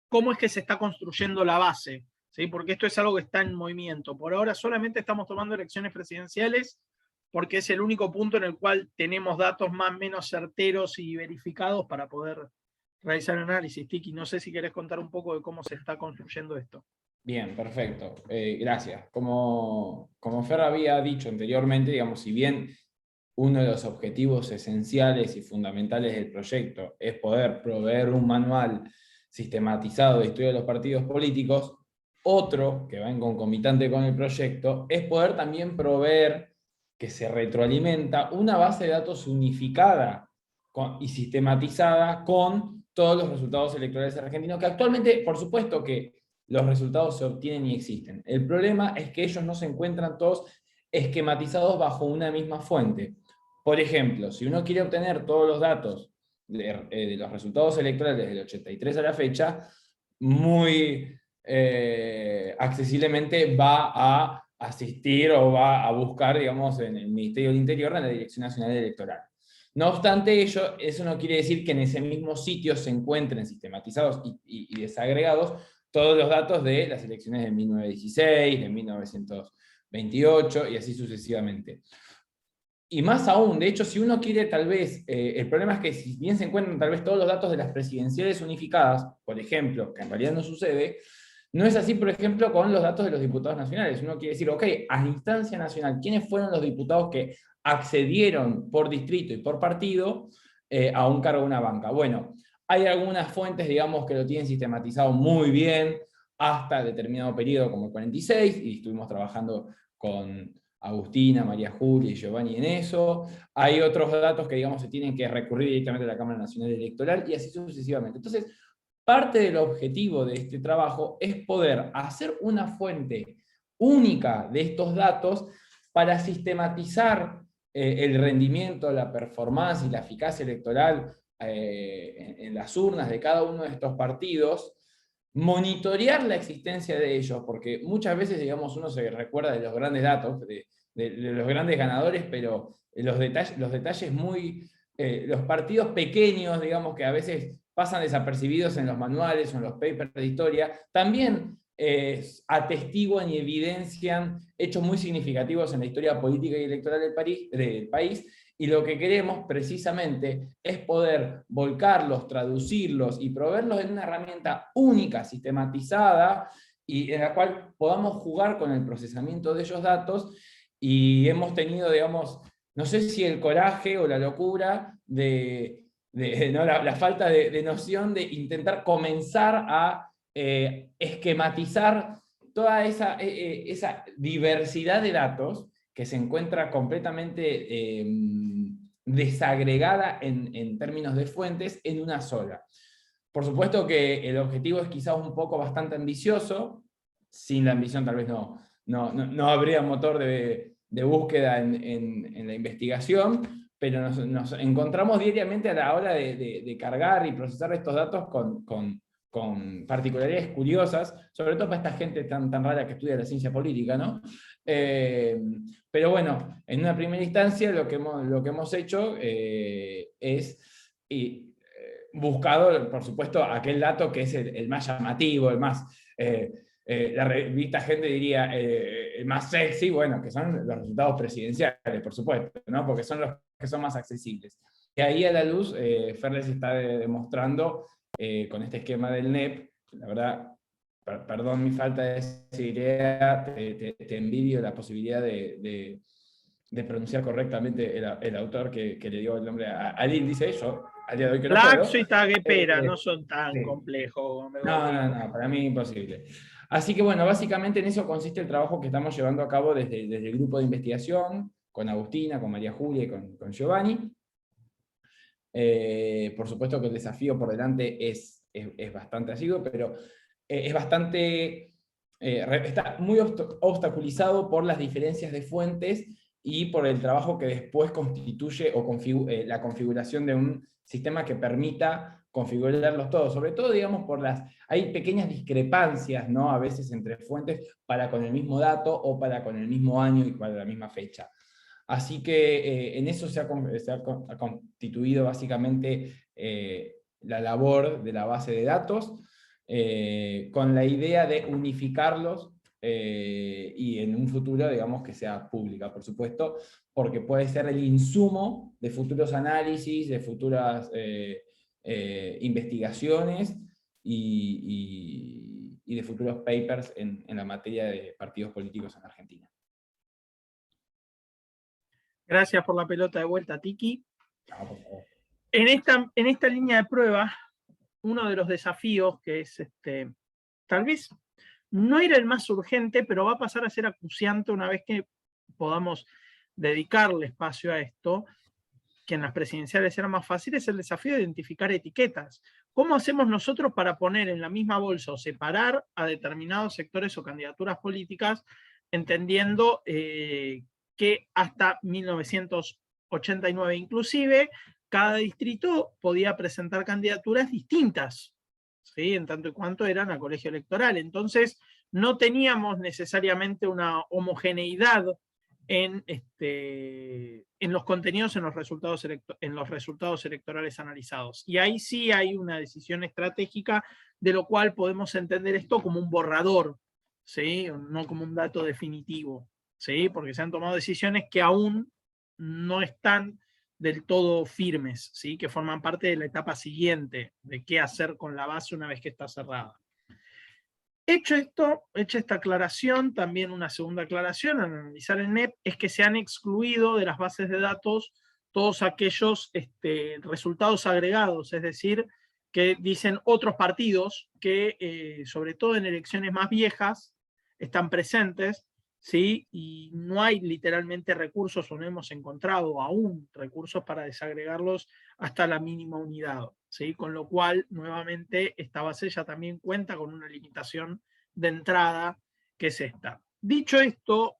cómo es que se está construyendo la base, ¿sí? Porque esto es algo que está en movimiento. Por ahora solamente estamos tomando elecciones presidenciales porque es el único punto en el cual tenemos datos más o menos certeros y verificados para poder realizar el análisis. Tiki, no sé si querés contar un poco de cómo se está construyendo esto. Bien, perfecto. Gracias. Como Fer había dicho anteriormente, digamos, si bien uno de los objetivos esenciales y fundamentales del proyecto es poder proveer un manual sistematizado de historia de los partidos políticos, otro que va en concomitante con el proyecto es poder también proveer, que se retroalimenta, una base de datos unificada y sistematizada con todos los resultados electorales argentinos, que actualmente, por supuesto que los resultados se obtienen y existen. El problema es que ellos no se encuentran todos esquematizados bajo una misma fuente. Por ejemplo, si uno quiere obtener todos los datos de los resultados electorales del 83 a la fecha, muy accesiblemente va a asistir o va a buscar, digamos, en el Ministerio del Interior, en la Dirección Nacional Electoral. No obstante ello, eso no quiere decir que en ese mismo sitio se encuentren sistematizados y desagregados todos los datos de las elecciones de 1916, de 1928 y así sucesivamente. Y más aún, de hecho, si uno quiere tal vez, el problema es que si bien se encuentran tal vez todos los datos de las presidenciales unificadas, por ejemplo, que en realidad no sucede, no es así, por ejemplo, con los datos de los diputados nacionales. Uno quiere decir, ok, a la instancia nacional, ¿quiénes fueron los diputados que accedieron por distrito y por partido a un cargo de una banca? Bueno, hay algunas fuentes, digamos, que lo tienen sistematizado muy bien hasta determinado periodo, como el 46, y estuvimos trabajando con Agustina, María Julia y Giovanni en eso. Hay otros datos que, digamos, se tienen que recurrir directamente a la Cámara Nacional Electoral, y así sucesivamente. Entonces, parte del objetivo de este trabajo es poder hacer una fuente única de estos datos para sistematizar el rendimiento, la performance y la eficacia electoral en las urnas de cada uno de estos partidos, monitorear la existencia de ellos, porque muchas veces, digamos, uno se recuerda de los grandes datos, de los grandes ganadores, pero los detalles muy... los partidos pequeños, digamos, que a veces pasan desapercibidos en los manuales o en los papers de historia, también atestiguan y evidencian hechos muy significativos en la historia política y electoral del país, y lo que queremos precisamente es poder volcarlos, traducirlos y proveerlos en una herramienta única, sistematizada, y en la cual podamos jugar con el procesamiento de esos datos, y hemos tenido, digamos, no sé si el coraje o la locura ¿no? la falta de noción de intentar comenzar a esquematizar toda esa diversidad de datos que se encuentra completamente desagregada en términos de fuentes en una sola. Por supuesto que el objetivo es quizás un poco bastante ambicioso. Sin la ambición tal vez no habría motor de búsqueda en la investigación, pero nos encontramos diariamente a la hora de cargar y procesar estos datos con particularidades curiosas, sobre todo para esta gente tan rara que estudia la ciencia política, ¿no? Pero bueno, en una primera instancia lo que hemos hecho es buscado, por supuesto, aquel dato que es el más llamativo, el más... la revista Gente diría el más sexy, bueno, que son los resultados presidenciales, por supuesto, ¿no? Porque son los que son más accesibles. Y ahí a la luz, Fer les está demostrando con este esquema del NEP, la verdad, perdón mi falta de idea, te envidio la posibilidad de pronunciar correctamente el autor que le dio el nombre al índice. Yo al día de hoy que no puedo. Laxo y Taguepera no son tan sí. complejos. No, para mí imposible. Así que bueno, básicamente en eso consiste el trabajo que estamos llevando a cabo desde el grupo de investigación, con Agustina, con María Julia y con Giovanni. Por supuesto que el desafío por delante es bastante asiduo, pero es bastante... está muy obstaculizado por las diferencias de fuentes y por el trabajo que después constituye la configuración de un sistema que permita configurarlos todos, sobre todo, digamos, hay pequeñas discrepancias, ¿no? A veces entre fuentes para con el mismo dato o para con el mismo año y para la misma fecha. Así que en eso se ha constituido básicamente la labor de la base de datos, con la idea de unificarlos y en un futuro, digamos, que sea pública, por supuesto, porque puede ser el insumo de futuros análisis, de futuras investigaciones y de futuros papers en la materia de partidos políticos en Argentina. Gracias por la pelota de vuelta, Tiki. No, por favor. En esta línea de prueba, uno de los desafíos que es, tal vez no era el más urgente, pero va a pasar a ser acuciante una vez que podamos dedicarle espacio a esto, que en las presidenciales era más fácil, es el desafío de identificar etiquetas. ¿Cómo hacemos nosotros para poner en la misma bolsa o separar a determinados sectores o candidaturas políticas, entendiendo que hasta 1989 inclusive, cada distrito podía presentar candidaturas distintas, ¿sí? En tanto y cuanto eran a colegio electoral. Entonces, no teníamos necesariamente una homogeneidad en los contenidos, en los resultados electorales analizados. Y ahí sí hay una decisión estratégica, de lo cual podemos entender esto como un borrador, ¿sí? No como un dato definitivo, ¿sí? Porque se han tomado decisiones que aún no están del todo firmes, ¿sí? Que forman parte de la etapa siguiente de qué hacer con la base una vez que está cerrada. Hecho esto, hecha esta aclaración, también una segunda aclaración al analizar el NEP es que se han excluido de las bases de datos todos aquellos resultados agregados, es decir, que dicen otros partidos que, sobre todo en elecciones más viejas, están presentes, ¿sí? Y no hay literalmente recursos, o no hemos encontrado aún recursos para desagregarlos hasta la mínima unidad, ¿sí? Con lo cual, nuevamente, esta base ya también cuenta con una limitación de entrada, que es esta. Dicho esto,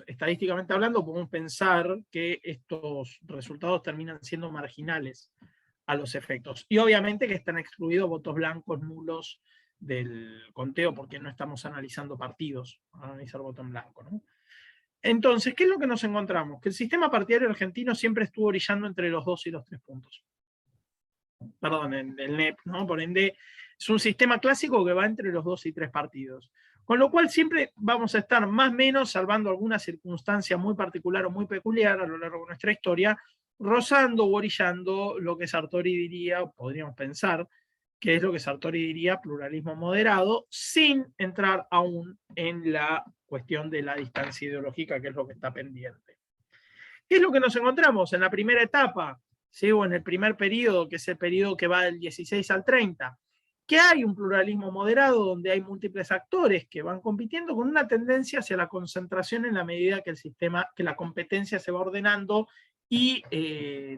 estadísticamente hablando, podemos pensar que estos resultados terminan siendo marginales a los efectos. Y obviamente que están excluidos votos blancos, nulos del conteo, porque no estamos analizando partidos, analizar voto en blanco, ¿no? Entonces, ¿qué es lo que nos encontramos? Que el sistema partidario argentino siempre estuvo brillando entre los 2 y los 3 puntos. Perdón, el NEP, ¿no? Por ende, es un sistema clásico que va entre los 2 y 3 partidos. Con lo cual siempre vamos a estar más o menos, salvando alguna circunstancia muy particular o muy peculiar a lo largo de nuestra historia, rozando o orillando lo que Sartori diría, o podríamos pensar, que es lo que Sartori diría pluralismo moderado, sin entrar aún en la cuestión de la distancia ideológica, que es lo que está pendiente. ¿Qué es lo que nos encontramos en la primera etapa, ¿sí? O en el primer periodo, que es el periodo que va del 16 al 30? Que hay un pluralismo moderado donde hay múltiples actores que van compitiendo con una tendencia hacia la concentración en la medida que la competencia se va ordenando y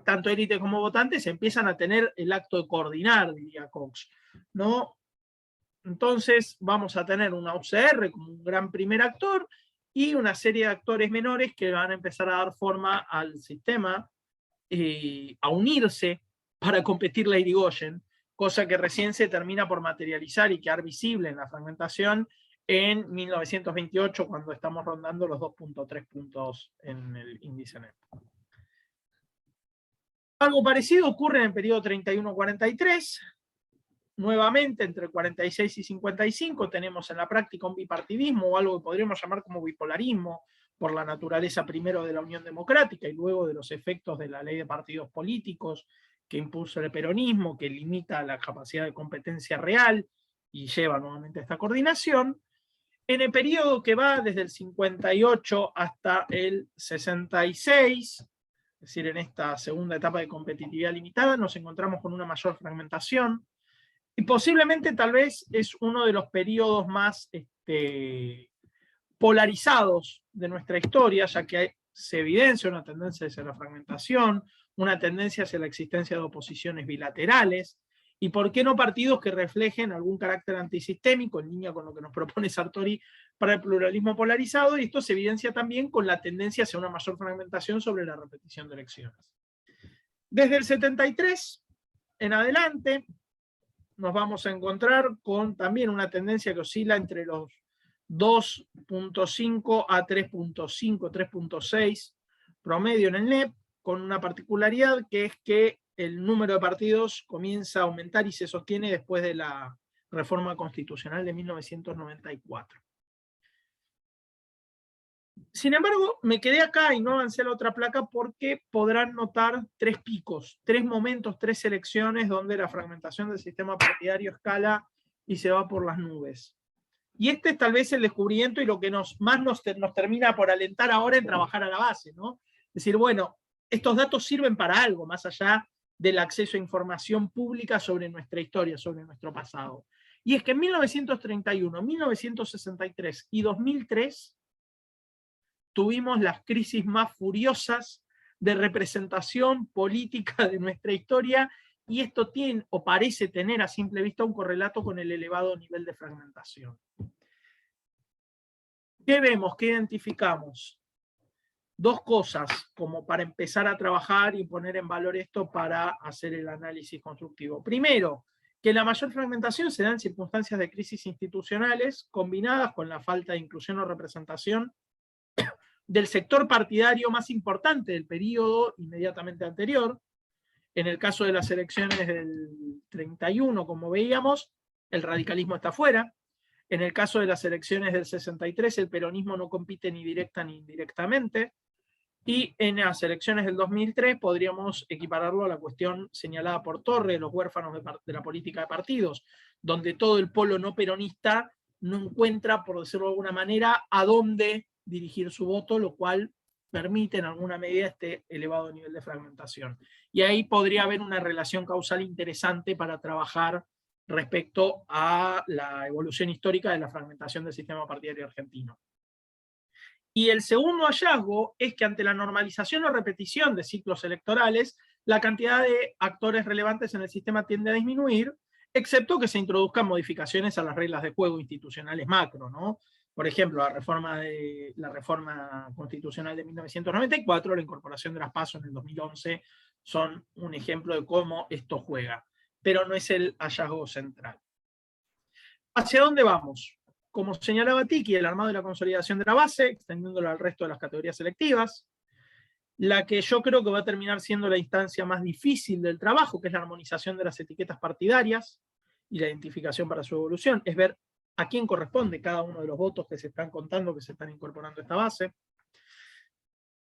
tanto élite como votantes empiezan a tener el acto de coordinar, diría Cox, ¿no? Entonces vamos a tener una UCR como un gran primer actor y una serie de actores menores que van a empezar a dar forma al sistema, a unirse para competir la Irigoyen, cosa que recién se termina por materializar y quedar visible en la fragmentación en 1928, cuando estamos rondando los 2.3 puntos en el índice NEP. Algo parecido ocurre en el periodo 31-43. Nuevamente, entre 46 y 55 tenemos en la práctica un bipartidismo o algo que podríamos llamar como bipolarismo, por la naturaleza primero de la Unión Democrática y luego de los efectos de la ley de partidos políticos que impulsa el peronismo, que limita la capacidad de competencia real y lleva nuevamente a esta coordinación. En el periodo que va desde el 58 hasta el 66, es decir, en esta segunda etapa de competitividad limitada, nos encontramos con una mayor fragmentación, y posiblemente tal vez es uno de los periodos más polarizados de nuestra historia, ya que se evidencia una tendencia hacia la fragmentación, una tendencia hacia la existencia de oposiciones bilaterales, y por qué no partidos que reflejen algún carácter antisistémico, en línea con lo que nos propone Sartori para el pluralismo polarizado, y esto se evidencia también con la tendencia hacia una mayor fragmentación sobre la repetición de elecciones. Desde el 73 en adelante, nos vamos a encontrar con también una tendencia que oscila entre los 2.5 a 3.5, 3.6 promedio en el NEP, con una particularidad que es que el número de partidos comienza a aumentar y se sostiene después de la reforma constitucional de 1994. Sin embargo, me quedé acá y no avancé a la otra placa porque podrán notar tres picos, tres momentos, tres elecciones donde la fragmentación del sistema partidario escala y se va por las nubes. Y este es tal vez el descubrimiento y lo que más nos termina por alentar ahora en trabajar a la base, ¿no? Es decir, bueno, estos datos sirven para algo, más allá del acceso a información pública sobre nuestra historia, sobre nuestro pasado. Y es que en 1931, 1963 y 2003 tuvimos las crisis más furiosas de representación política de nuestra historia, y esto tiene, o parece tener a simple vista, un correlato con el elevado nivel de fragmentación. ¿Qué vemos? ¿Qué identificamos? Dos cosas, como para empezar a trabajar y poner en valor esto para hacer el análisis constructivo. Primero, que la mayor fragmentación se da en circunstancias de crisis institucionales combinadas con la falta de inclusión o representación del sector partidario más importante del periodo inmediatamente anterior. En el caso de las elecciones del 31, como veíamos, el radicalismo está fuera. En el caso de las elecciones del 63, el peronismo no compite ni directa ni indirectamente. Y en las elecciones del 2003 podríamos equipararlo a la cuestión señalada por Torre, de los huérfanos de la política de partidos, donde todo el polo no peronista no encuentra, por decirlo de alguna manera, a dónde dirigir su voto, lo cual permite en alguna medida este elevado nivel de fragmentación. Y ahí podría haber una relación causal interesante para trabajar respecto a la evolución histórica de la fragmentación del sistema partidario argentino. Y el segundo hallazgo es que ante la normalización o repetición de ciclos electorales, la cantidad de actores relevantes en el sistema tiende a disminuir, excepto que se introduzcan modificaciones a las reglas de juego institucionales macro, ¿no? Por ejemplo, la reforma constitucional de 1994, la incorporación de las PASO en el 2011, son un ejemplo de cómo esto juega, pero no es el hallazgo central. ¿Hacia dónde vamos? Como señalaba Tiki, el armado y la consolidación de la base, extendiéndolo al resto de las categorías selectivas. La que yo creo que va a terminar siendo la instancia más difícil del trabajo, que es la armonización de las etiquetas partidarias y la identificación para su evolución, es ver a quién corresponde cada uno de los votos que se están contando, que se están incorporando a esta base.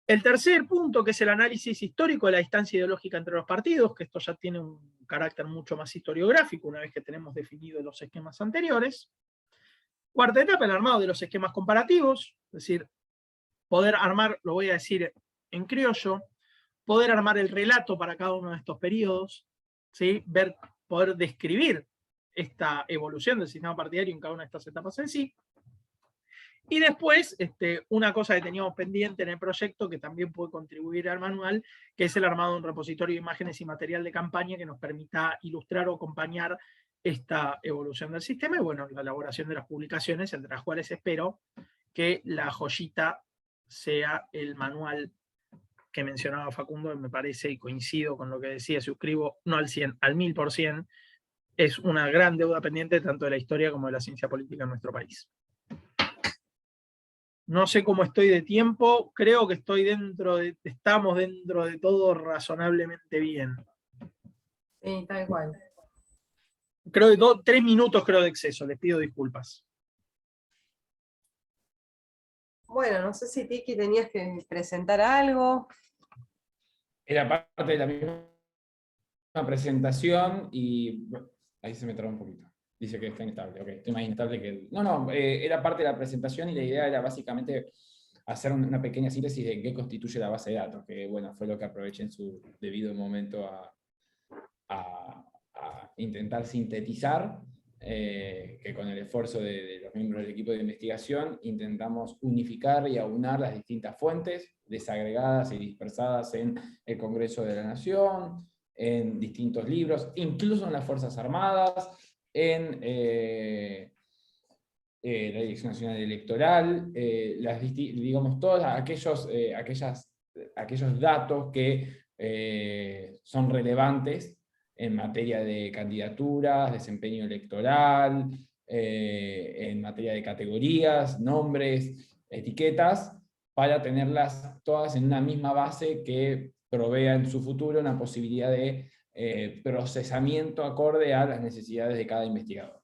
El tercer punto, que es el análisis histórico de la distancia ideológica entre los partidos, que esto ya tiene un carácter mucho más historiográfico, una vez que tenemos definidos los esquemas anteriores. Cuarta etapa, el armado de los esquemas comparativos, es decir, poder armar, lo voy a decir en criollo, poder armar el relato para cada uno de estos periodos, ¿sí? Poder describir esta evolución del sistema partidario en cada una de estas etapas en sí. Y después, una cosa que teníamos pendiente en el proyecto, que también puede contribuir al manual, que es el armado de un repositorio de imágenes y material de campaña que nos permita ilustrar o acompañar esta evolución del sistema, y bueno, la elaboración de las publicaciones, entre las cuales espero que la joyita sea el manual que mencionaba Facundo, que me parece, y coincido con lo que decía, suscribo, no al 100, al 1000%, es una gran deuda pendiente tanto de la historia como de la ciencia política en nuestro país. No sé cómo estoy de tiempo, creo que estamos dentro de todo razonablemente bien. Sí, tal cual. Creo que 3 minutos creo de exceso, les pido disculpas. Bueno, no sé si Tiki tenías que presentar algo. Era parte de la misma presentación y bueno, ahí se me traba un poquito. Dice que está inestable, ok, estoy más inestable que él. No, era parte de la presentación y la idea era básicamente hacer una pequeña síntesis de qué constituye la base de datos, que bueno, fue lo que aproveché en su debido momento a intentar sintetizar, que con el esfuerzo de los miembros del equipo de investigación intentamos unificar y aunar las distintas fuentes desagregadas y dispersadas en el Congreso de la Nación, en distintos libros, incluso en las Fuerzas Armadas, en la Dirección Nacional Electoral, digamos, todos aquellos datos que son relevantes en materia de candidaturas, desempeño electoral, en materia de categorías, nombres, etiquetas, para tenerlas todas en una misma base que provea en su futuro una posibilidad de procesamiento acorde a las necesidades de cada investigador.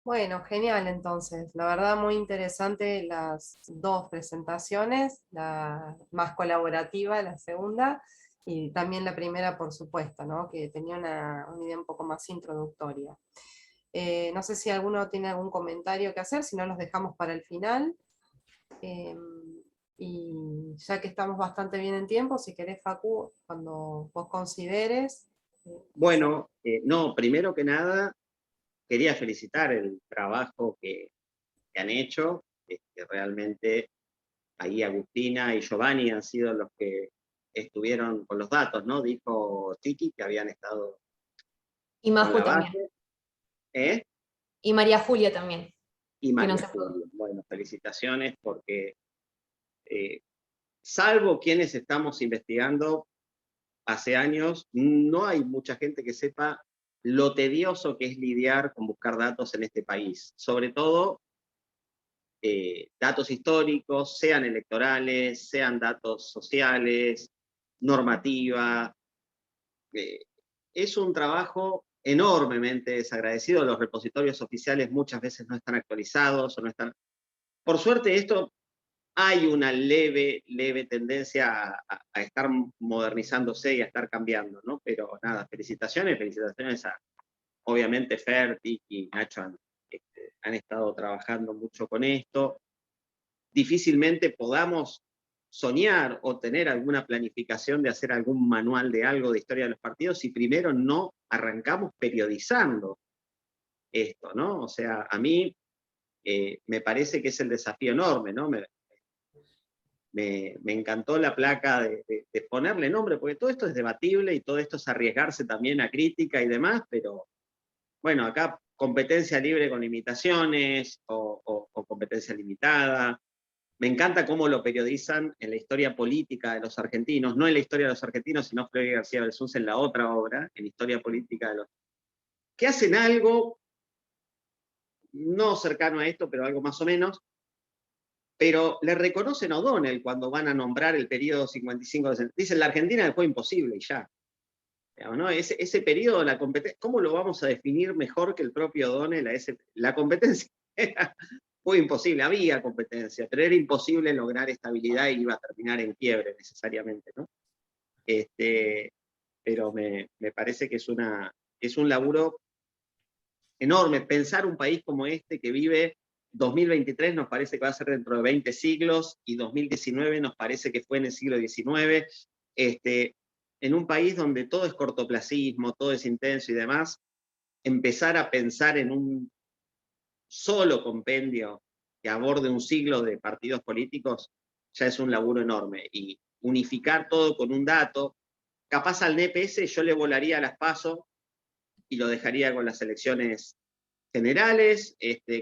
Bueno, genial entonces. La verdad muy interesante las dos presentaciones, la más colaborativa, la segunda, y también la primera, por supuesto, ¿no? Que tenía una idea un poco más introductoria. No sé si alguno tiene algún comentario que hacer, si no los dejamos para el final. Y ya que estamos bastante bien en tiempo, si querés, Facu, cuando vos consideres. Bueno, no, primero que nada, quería felicitar el trabajo que han hecho. Realmente ahí Agustina y Giovanni han sido los que estuvieron con los datos, ¿no? Dijo Tiki que habían estado Y con Maju la también. base. ¿Eh? Y María Julia también. Y María no se pudo. Julia. Bueno, felicitaciones porque salvo quienes estamos investigando hace años, no hay mucha gente que sepa lo tedioso que es lidiar con buscar datos en este país. Sobre todo datos históricos, sean electorales, sean datos sociales, normativa. Es un trabajo enormemente desagradecido. Los repositorios oficiales muchas veces no están actualizados o no están... Por suerte esto hay una leve tendencia a estar modernizándose y a estar cambiando, ¿no? Pero nada, felicitaciones a, obviamente, Fer, Tiki y Nacho han estado trabajando mucho con esto. Difícilmente podamos soñar o tener alguna planificación de hacer algún manual de algo de historia de los partidos si primero no arrancamos periodizando esto, ¿no? O sea, a mí me parece que es el desafío enorme, ¿no? Me encantó la placa de ponerle nombre, porque todo esto es debatible y todo esto es arriesgarse también a crítica y demás, pero bueno, acá competencia libre con limitaciones o competencia limitada. Me encanta cómo lo periodizan en la historia política de los argentinos, no en la historia de los argentinos, sino Freddy García Belsunce en la otra obra, en historia política de los... que hacen algo, no cercano a esto, pero algo más o menos, pero le reconocen a O'Donnell cuando van a nombrar el periodo 55. Dicen, la Argentina fue imposible y ya. ¿No? Ese periodo, la competencia, ¿cómo lo vamos a definir mejor que el propio O'Donnell? La competencia fue imposible, había competencia, pero era imposible lograr estabilidad y iba a terminar en quiebre necesariamente, ¿no? Pero me parece que es un laburo enorme. Pensar un país como este que vive 2023 nos parece que va a ser dentro de 20 siglos, y 2019 nos parece que fue en el siglo XIX, en un país donde todo es cortoplacismo, todo es intenso y demás, empezar a pensar en un solo compendio que aborde un siglo de partidos políticos, ya es un laburo enorme, y unificar todo con un dato, capaz al NPS yo le volaría a las PASO y lo dejaría con las elecciones generales,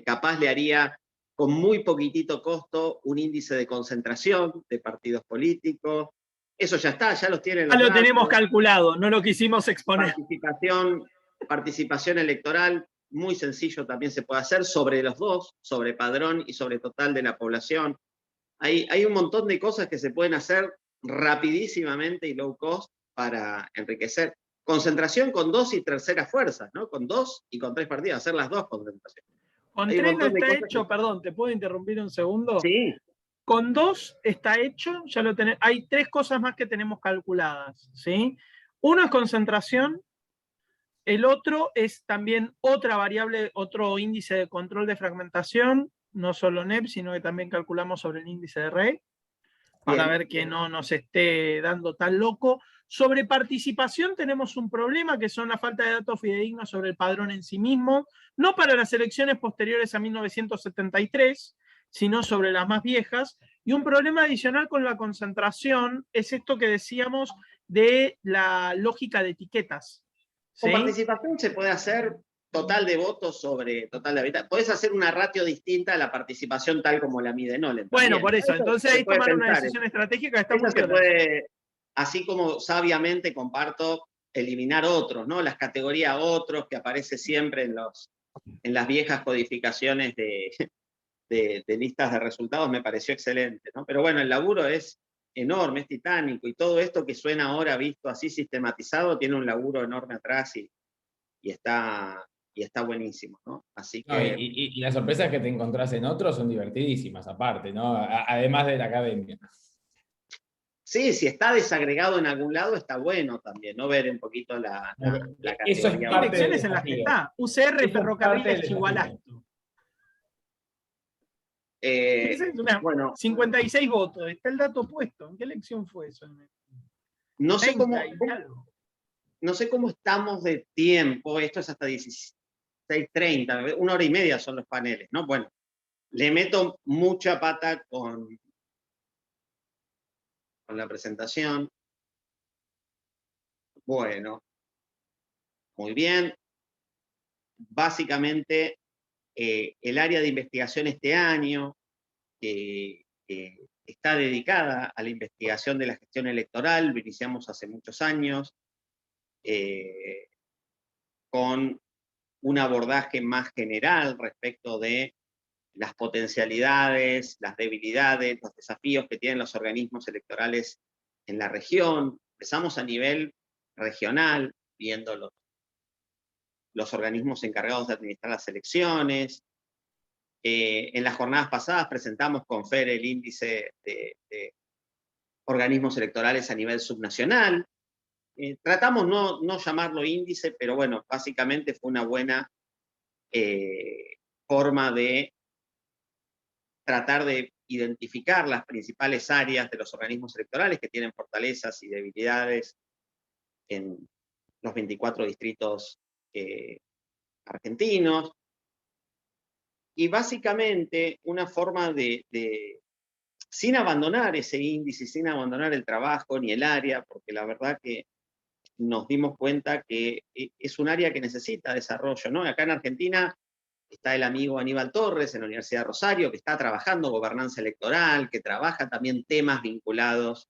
capaz le haría con muy poquitito costo un índice de concentración de partidos políticos. Eso ya está, ya los tienen. Ya lo tenemos calculado, no lo quisimos exponer. Participación electoral. muy sencillo también se puede hacer sobre los dos, sobre padrón y sobre total de la población. Hay un montón de cosas que se pueden hacer rapidísimamente y low cost para enriquecer. Concentración con 2 y terceras fuerzas, ¿no? Con 2 y con 3 partidos, hacer las 2 concentraciones. Con Hay un 3 no montón de está cosas hecho, perdón, ¿te puedo interrumpir un segundo? Sí, Con 2 está hecho, ya lo tenemos. Hay 3 cosas más que tenemos calculadas, ¿sí? Uno es concentración, el otro es también otra variable, otro índice de control de fragmentación, no solo NEP, sino que también calculamos sobre el índice de Rey, para bien. ver que no nos esté dando tan loco. Sobre participación tenemos un problema, que son la falta de datos fidedignos sobre el padrón en sí mismo, no para las elecciones posteriores a 1973, sino sobre las más viejas. Y un problema adicional con la concentración es esto que decíamos de la lógica de etiquetas. Con ¿sí? participación se puede hacer total de votos sobre total de habitantes. Podés hacer una ratio distinta a la participación tal como la mide Nolen. Bueno, también. por eso. Entonces ahí tomar una decisión estratégica que está muy Eso se piola. puede, así como sabiamente comparto, eliminar otros, ¿no? Las categorías otros que aparece siempre en las viejas codificaciones de listas de resultados me pareció excelente, ¿no? Pero bueno, el laburo es enorme, es titánico, y todo esto que suena ahora visto así sistematizado tiene un laburo enorme atrás y está buenísimo, ¿no? Así No, que... y las sorpresas que te encontrás en otros son divertidísimas, aparte, ¿no? Además de la academia. Sí, si está desagregado en algún lado está bueno también, ¿no? Ver un poquito la Eso es categoría. Hay parte del direcciones en las que desafío. está. UCR, Eso es parte Ferrocarriles, del desafío. Chigualasto. Esa es una Bueno, 56 votos. Está el dato puesto. ¿En qué elección fue eso? no sé 30 y algo. no sé cómo estamos de tiempo, esto es hasta 16:30, 1 hora y media son los paneles, ¿no? Bueno, le meto mucha pata con la presentación. Bueno, muy bien. Básicamente, el área de investigación este año está dedicada a la investigación de la gestión electoral, lo iniciamos hace muchos años, con un abordaje más general respecto de las potencialidades, las debilidades, los desafíos que tienen los organismos electorales en la región. Empezamos a nivel regional, viendo los organismos encargados de administrar las elecciones. En las jornadas pasadas presentamos con FER el índice de organismos electorales a nivel subnacional. Tratamos no llamarlo índice, pero bueno, básicamente fue una buena forma de tratar de identificar las principales áreas de los organismos electorales que tienen fortalezas y debilidades en los 24 distritos argentinos. Y básicamente una forma sin abandonar ese índice, sin abandonar el trabajo ni el área, porque la verdad que nos dimos cuenta que es un área que necesita desarrollo, ¿no? Acá en Argentina está el amigo Aníbal Torres en la Universidad de Rosario, que está trabajando gobernanza electoral, que trabaja también temas vinculados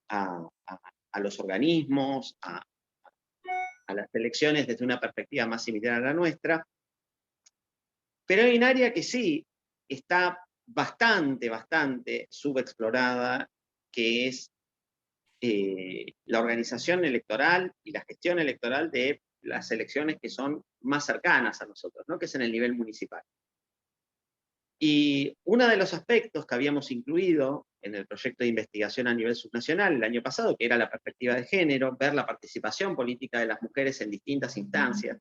a los organismos, a las elecciones desde una perspectiva más similar a la nuestra. Pero hay un área que sí está bastante subexplorada, que es la organización electoral y la gestión electoral de las elecciones que son más cercanas a nosotros, ¿no? Que es en el nivel municipal. Y uno de los aspectos que habíamos incluido en el proyecto de investigación a nivel subnacional el año pasado, que era la perspectiva de género, ver la participación política de las mujeres en distintas instancias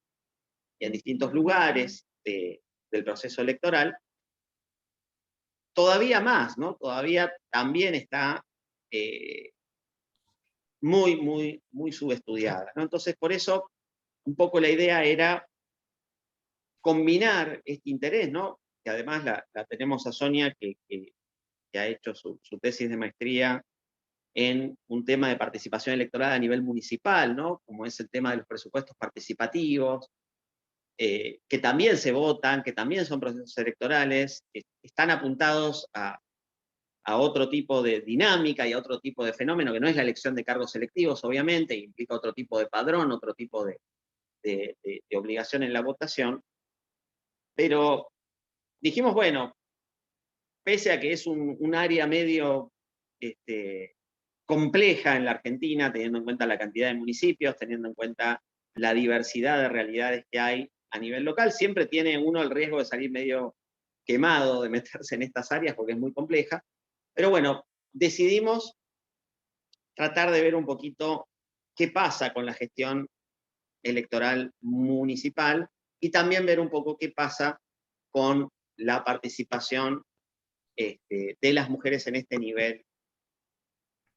y en distintos lugares del proceso electoral, todavía más, ¿no? Todavía también está muy subestudiada, ¿no? Entonces, por eso, un poco la idea era combinar este interés, ¿no? Que además la tenemos a Sonia, que ha hecho su tesis de maestría en un tema de participación electoral a nivel municipal, ¿no? Como es el tema de los presupuestos participativos, que también se votan, que también son procesos electorales, que están apuntados a otro tipo de dinámica y a otro tipo de fenómeno, que no es la elección de cargos selectivos, obviamente, implica otro tipo de padrón, otro tipo de obligación en la votación, Pero dijimos, bueno, pese a que es un área medio compleja en la Argentina, teniendo en cuenta la cantidad de municipios, teniendo en cuenta la diversidad de realidades que hay a nivel local, siempre tiene uno el riesgo de salir medio quemado, de meterse en estas áreas porque es muy compleja. Pero bueno, decidimos tratar de ver un poquito qué pasa con la gestión electoral municipal y también ver un poco qué pasa con la participación de las mujeres en este nivel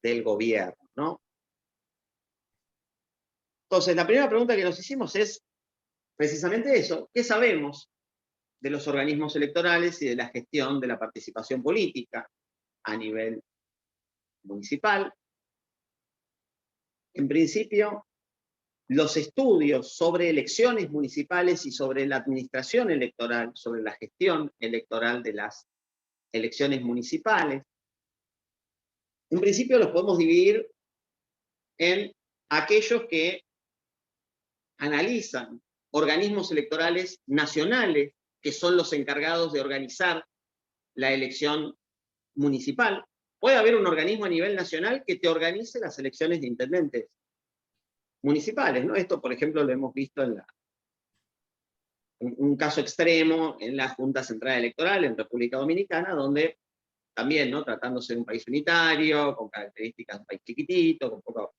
del gobierno, ¿no? Entonces, la primera pregunta que nos hicimos es precisamente eso: ¿qué sabemos de los organismos electorales y de la gestión de la participación política a nivel municipal? En principio, los estudios sobre elecciones municipales y sobre la administración electoral, sobre la gestión electoral de las elecciones municipales, en principio los podemos dividir en aquellos que analizan organismos electorales nacionales, que son los encargados de organizar la elección municipal. Puede haber un organismo a nivel nacional que te organice las elecciones de intendentes municipales, ¿no? Esto, por ejemplo, lo hemos visto en un caso extremo en la Junta Central Electoral en República Dominicana, donde también, ¿no?, tratándose de un país unitario, con características de un país chiquitito, con poco,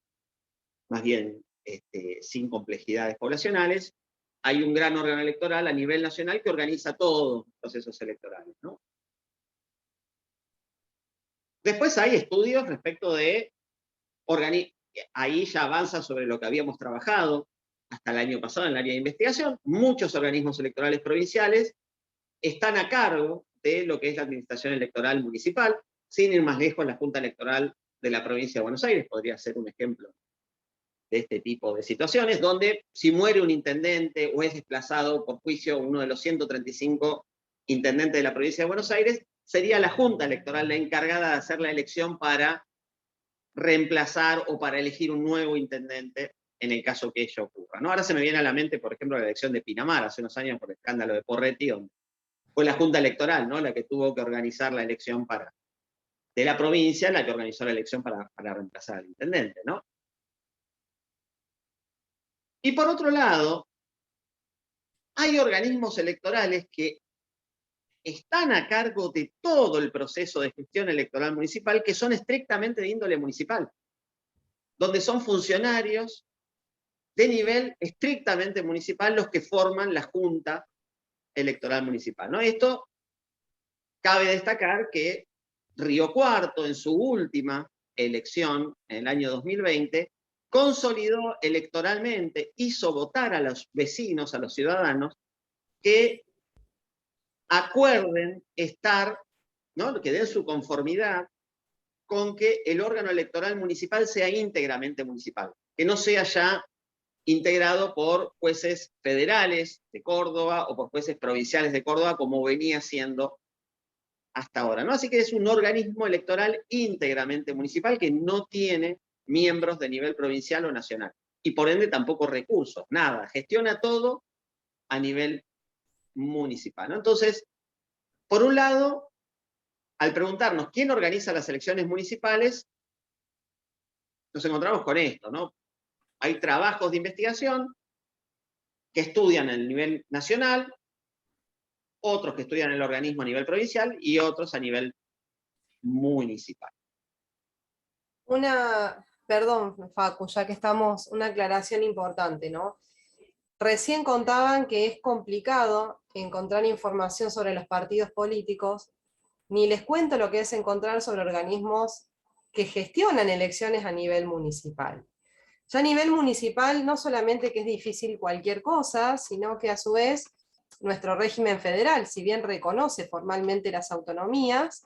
más bien sin complejidades poblacionales, hay un gran órgano electoral a nivel nacional que organiza todos los procesos electorales, ¿no? Después hay estudios respecto de ahí ya avanza sobre lo que habíamos trabajado hasta el año pasado en el área de investigación. Muchos organismos electorales provinciales están a cargo de lo que es la administración electoral municipal. Sin ir más lejos, la Junta Electoral de la provincia de Buenos Aires podría ser un ejemplo de este tipo de situaciones, donde si muere un intendente o es desplazado por juicio uno de los 135 intendentes de la provincia de Buenos Aires, sería la Junta Electoral la encargada de hacer la elección para reemplazar o para elegir un nuevo intendente en el caso que ello ocurra, ¿no? Ahora se me viene a la mente, por ejemplo, la elección de Pinamar hace unos años por el escándalo de Porretti, donde fue la Junta Electoral, ¿no?, la que tuvo que organizar la elección de la provincia, la que organizó la elección para reemplazar al intendente, ¿no? Y por otro lado, hay organismos electorales que están a cargo de todo el proceso de gestión electoral municipal, que son estrictamente de índole municipal, donde son funcionarios de nivel estrictamente municipal los que forman la Junta Electoral Municipal, ¿no? Esto cabe destacar que Río Cuarto, en su última elección, en el año 2020, consolidó electoralmente, hizo votar a los vecinos, a los ciudadanos, que acuerden estar, ¿no?, que den su conformidad con que el órgano electoral municipal sea íntegramente municipal, que no sea ya integrado por jueces federales de Córdoba o por jueces provinciales de Córdoba, como venía siendo hasta ahora, ¿no? Así que es un organismo electoral íntegramente municipal que no tiene miembros de nivel provincial o nacional, y por ende tampoco recursos, nada, gestiona todo a nivel municipal, ¿no? Entonces, por un lado, al preguntarnos quién organiza las elecciones municipales, nos encontramos con esto, ¿no? Hay trabajos de investigación que estudian el nivel nacional, otros que estudian el organismo a nivel provincial y otros a nivel municipal. Perdón, Facu, ya que estamos, una aclaración importante, ¿no? Recién contaban que es complicado encontrar información sobre los partidos políticos, ni les cuento lo que es encontrar sobre organismos que gestionan elecciones a nivel municipal. Ya a nivel municipal no solamente que es difícil cualquier cosa, sino que a su vez nuestro régimen federal, si bien reconoce formalmente las autonomías,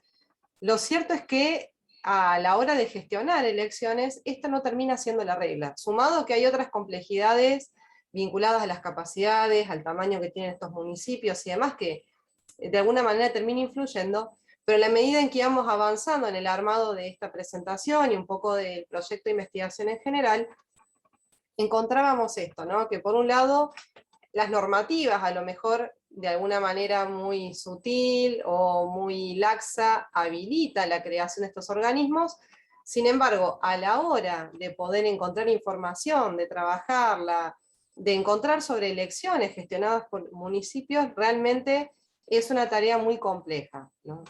lo cierto es que a la hora de gestionar elecciones, esto no termina siendo la regla, sumado que hay otras complejidades vinculadas a las capacidades, al tamaño que tienen estos municipios y demás, que de alguna manera termina influyendo, pero en la medida en que íbamos avanzando en el armado de esta presentación y un poco del proyecto de investigación en general, encontrábamos esto, ¿no? Que por un lado las normativas, a lo mejor de alguna manera muy sutil o muy laxa, habilita la creación de estos organismos. Sin embargo, a la hora de poder encontrar información, de trabajarla, de encontrar sobre elecciones gestionadas por municipios, realmente es una tarea muy compleja, ¿no?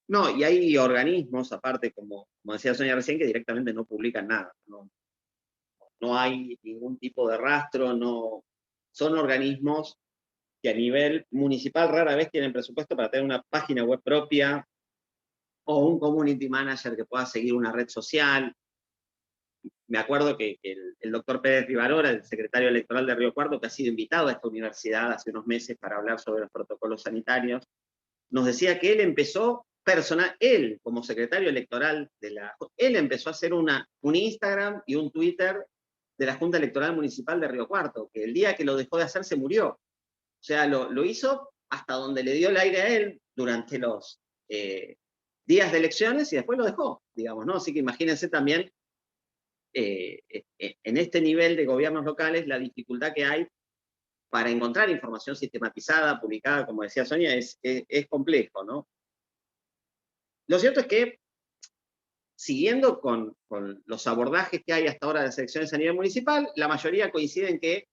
No, y hay organismos, aparte, como decía Sonia recién, que directamente no publican nada. No hay ningún tipo de rastro, no, son organismos que a nivel municipal rara vez tienen presupuesto para tener una página web propia o un community manager que pueda seguir una red social. Me acuerdo que el doctor Pérez Rivarora, el secretario electoral de Río Cuarto, que ha sido invitado a esta universidad hace unos meses para hablar sobre los protocolos sanitarios, nos decía que él empezó él como secretario electoral él empezó a hacer un Instagram y un Twitter de la Junta Electoral Municipal de Río Cuarto, que el día que lo dejó de hacer se murió. O sea, lo hizo hasta donde le dio el aire a él durante los días de elecciones y después lo dejó, digamos, ¿no? Así que imagínense también en este nivel de gobiernos locales la dificultad que hay para encontrar información sistematizada, publicada, como decía Sonia, es complejo, ¿no? Lo cierto es que, siguiendo con los abordajes que hay hasta ahora de las elecciones a nivel municipal, la mayoría coinciden en que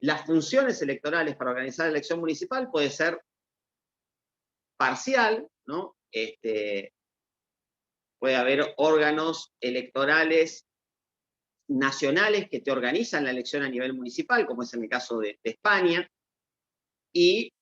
las funciones electorales para organizar la elección municipal puede ser parcial, ¿no? Puede haber órganos electorales nacionales que te organizan la elección a nivel municipal, como es en el caso de España, y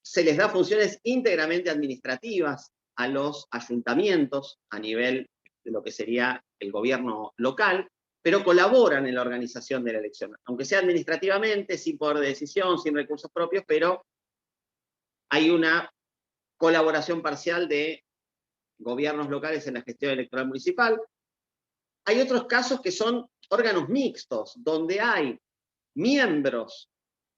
se les da funciones íntegramente administrativas a los ayuntamientos a nivel de lo que sería el gobierno local, pero colaboran en la organización de la elección, aunque sea administrativamente, sin poder de decisión, sin recursos propios, pero hay una colaboración parcial de gobiernos locales en la gestión electoral municipal. Hay otros casos que son órganos mixtos, donde hay miembros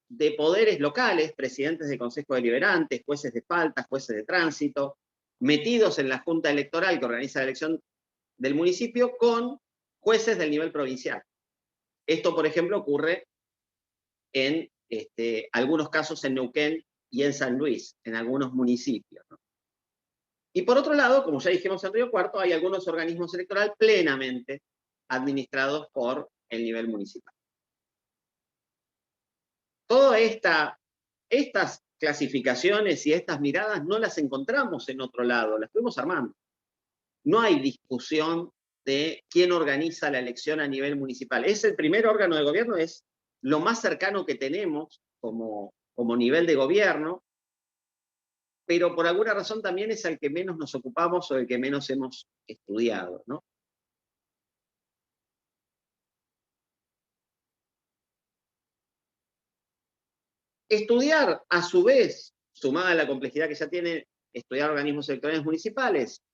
de poderes locales, presidentes de consejos deliberantes, jueces de faltas, jueces de tránsito, metidos en la junta electoral que organiza la elección del municipio, con jueces del nivel provincial. Esto, por ejemplo, ocurre en algunos casos en Neuquén y en San Luis, en algunos municipios, ¿no? Y por otro lado, como ya dijimos en Río Cuarto, hay algunos organismos electorales plenamente administrados por el nivel municipal. Todas estas clasificaciones y estas miradas no las encontramos en otro lado, las fuimos armando. No hay discusión de quién organiza la elección a nivel municipal. Es el primer órgano de gobierno, es lo más cercano que tenemos como nivel de gobierno, pero por alguna razón también es el que menos nos ocupamos o el que menos hemos estudiado, ¿no? Estudiar, a su vez, sumada a la complejidad que ya tiene estudiar organismos electorales municipales,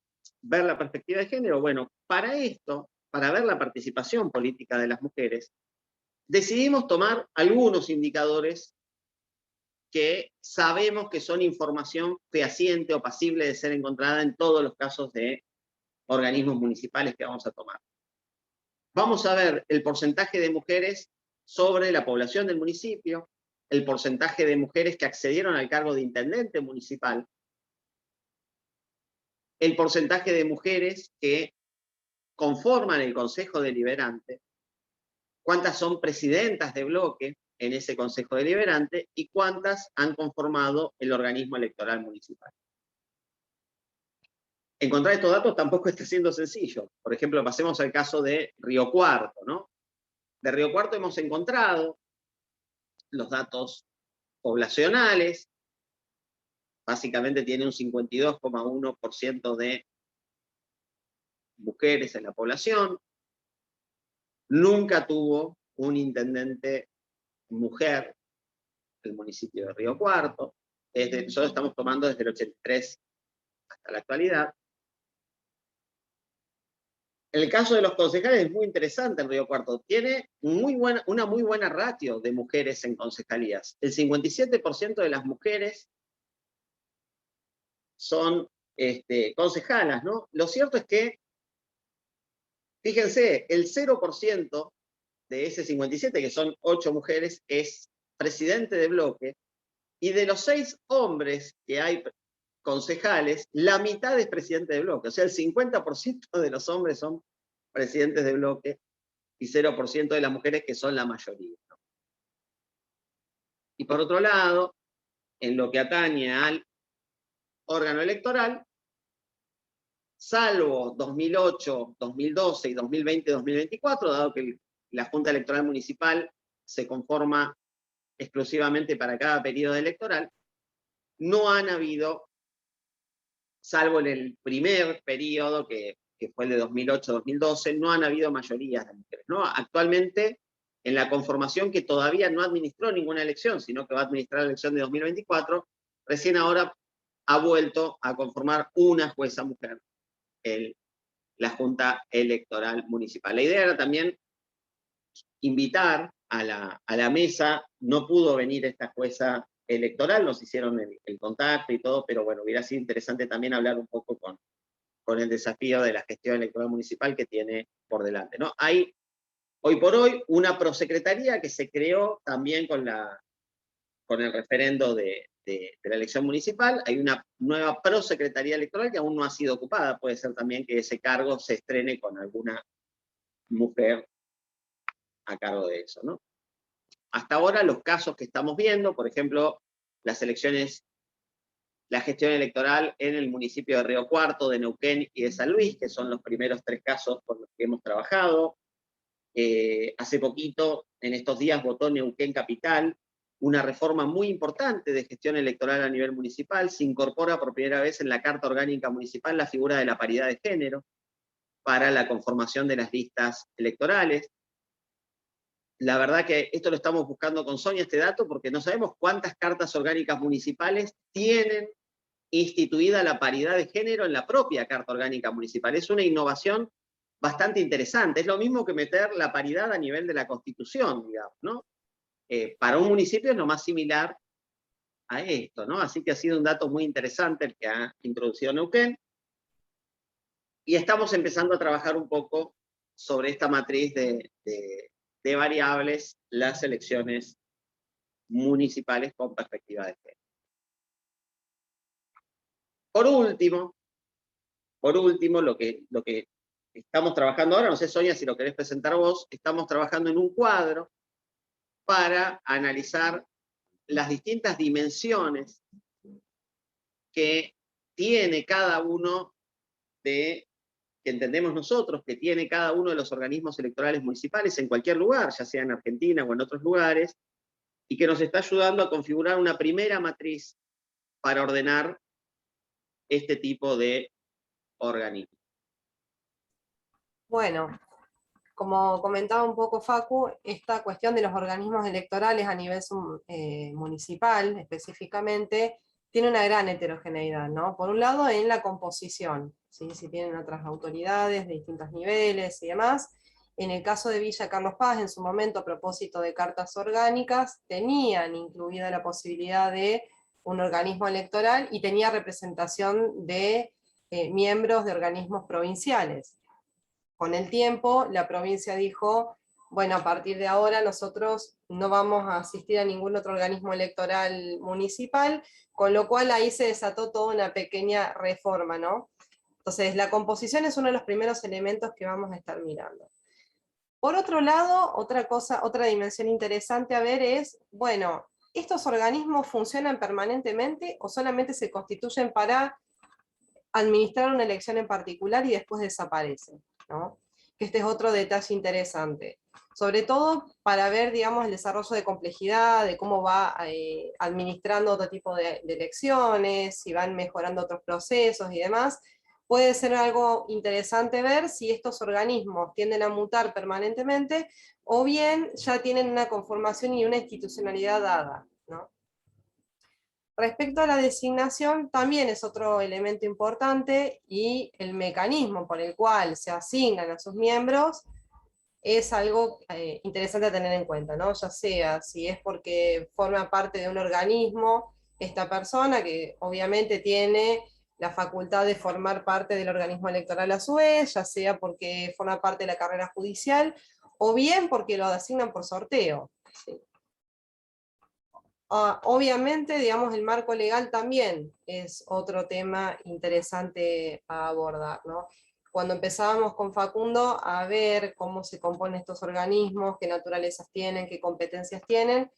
ver la perspectiva de género, bueno, para esto, para ver la participación política de las mujeres, decidimos tomar algunos indicadores que sabemos que son información fehaciente o pasible de ser encontrada en todos los casos de organismos municipales que vamos a tomar. Vamos a ver el porcentaje de mujeres sobre la población del municipio, el porcentaje de mujeres que accedieron al cargo de intendente municipal, el porcentaje de mujeres que conforman el Consejo Deliberante, cuántas son presidentas de bloque en ese Consejo Deliberante y cuántas han conformado el organismo electoral municipal. Encontrar estos datos tampoco está siendo sencillo. Por ejemplo, pasemos al caso de Río Cuarto, ¿no? De Río Cuarto hemos encontrado los datos poblacionales, básicamente tiene un 52,1% de mujeres en la población, nunca tuvo un intendente mujer el municipio de Río Cuarto, nosotros estamos tomando desde el 83 hasta la actualidad. En el caso de los concejales es muy interesante en Río Cuarto, tiene una muy buena ratio de mujeres en concejalías. El 57% de las mujeres son concejalas, ¿no? Lo cierto es que, fíjense, el 0% de ese 57, que son 8 mujeres, es presidente de bloque, y de los 6 hombres que hay concejales, la mitad es presidente de bloque. O sea, el 50% de los hombres son presidentes de bloque y 0% de las mujeres, que son la mayoría, ¿no? Y por otro lado, en lo que atañe al órgano electoral, salvo 2008, 2012 y 2020-2024, dado que la Junta Electoral Municipal se conforma exclusivamente para cada periodo electoral, no han habido, salvo en el primer periodo, que fue el de 2008-2012, no han habido mayorías de mujeres, ¿no? Actualmente, en la conformación que todavía no administró ninguna elección, sino que va a administrar la elección de 2024, recién ahora ha vuelto a conformar una jueza mujer, la Junta Electoral Municipal. La idea era también invitar a la mesa, no pudo venir esta jueza electoral, nos hicieron el contacto y todo, pero bueno, hubiera sido interesante también hablar un poco con el desafío de la gestión electoral municipal que tiene por delante, ¿no? Hay, hoy por hoy, una prosecretaría que se creó también con el referendo de la elección municipal. Hay una nueva prosecretaría electoral que aún no ha sido ocupada. Puede ser también que ese cargo se estrene con alguna mujer a cargo de eso, ¿no? Hasta ahora los casos que estamos viendo, por ejemplo, las elecciones, la gestión electoral en el municipio de Río Cuarto, de Neuquén y de San Luis, que son los primeros 3 casos con los que hemos trabajado. Hace poquito, en estos días, votó Neuquén Capital, una reforma muy importante de gestión electoral a nivel municipal. Se incorpora por primera vez en la Carta Orgánica Municipal la figura de la paridad de género para la conformación de las listas electorales. La verdad que esto lo estamos buscando con Sonia, este dato, porque no sabemos cuántas cartas orgánicas municipales tienen instituida la paridad de género en la propia Carta Orgánica Municipal. Es una innovación bastante interesante. Es lo mismo que meter la paridad a nivel de la Constitución, digamos, ¿no? Para un municipio es lo más similar a esto, ¿no? Así que ha sido un dato muy interesante el que ha introducido Neuquén. Y estamos empezando a trabajar un poco sobre esta matriz de variables, las elecciones municipales con perspectiva de género. Por último, lo que estamos trabajando ahora, no sé, Sonia, si lo querés presentar vos, estamos trabajando en un cuadro para analizar las distintas dimensiones que tiene cada uno que entendemos nosotros, que tiene cada uno de los organismos electorales municipales en cualquier lugar, ya sea en Argentina o en otros lugares, y que nos está ayudando a configurar una primera matriz para ordenar este tipo de organismos. Bueno, como comentaba un poco Facu, esta cuestión de los organismos electorales a nivel municipal específicamente tiene una gran heterogeneidad, ¿no? Por un lado en la composición, ¿sí? Si tienen otras autoridades de distintos niveles y demás. En el caso de Villa Carlos Paz, en su momento, a propósito de cartas orgánicas, tenían incluida la posibilidad de un organismo electoral y tenía representación de miembros de organismos provinciales. Con el tiempo, la provincia dijo, bueno, a partir de ahora nosotros no vamos a asistir a ningún otro organismo electoral municipal, con lo cual ahí se desató toda una pequeña reforma, ¿no? Entonces, la composición es uno de los primeros elementos que vamos a estar mirando. Por otro lado, otra dimensión interesante a ver es, bueno, ¿estos organismos funcionan permanentemente o solamente se constituyen para administrar una elección en particular y después desaparecen, ¿no? Que este es otro detalle interesante. Sobre todo para ver, digamos, el desarrollo de complejidad, de cómo va administrando otro tipo de elecciones, si van mejorando otros procesos y demás. Puede ser algo interesante ver si estos organismos tienden a mutar permanentemente o bien ya tienen una conformación y una institucionalidad dada, ¿no? Respecto a la designación, también es otro elemento importante y el mecanismo por el cual se asignan a sus miembros es algo interesante a tener en cuenta, ¿no? Ya sea si es porque forma parte de un organismo esta persona, que obviamente tiene la facultad de formar parte del organismo electoral a su vez, ya sea porque forma parte de la carrera judicial, o bien porque lo asignan por sorteo. ¿Sí? Obviamente, digamos, el marco legal también es otro tema interesante a abordar, ¿no? Cuando empezábamos con Facundo a ver cómo se componen estos organismos, qué naturalezas tienen, qué competencias tienen,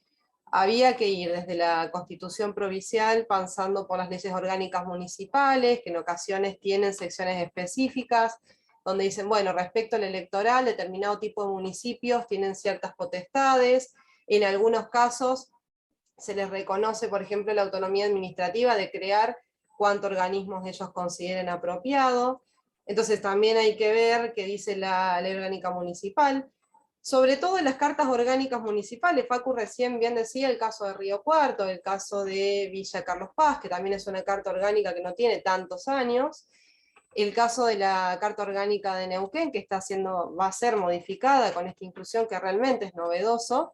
había que ir desde la Constitución provincial, pasando por las leyes orgánicas municipales, que en ocasiones tienen secciones específicas, donde dicen, bueno, respecto al electoral, determinado tipo de municipios tienen ciertas potestades, en algunos casos se les reconoce, por ejemplo, la autonomía administrativa de crear cuántos organismos ellos consideren apropiado. Entonces también hay que ver qué dice la ley orgánica municipal. Sobre todo en las cartas orgánicas municipales, Facu recién bien decía el caso de Río Cuarto, el caso de Villa Carlos Paz, que también es una carta orgánica que no tiene tantos años, el caso de la carta orgánica de Neuquén, que va a ser modificada con esta inclusión que realmente es novedoso,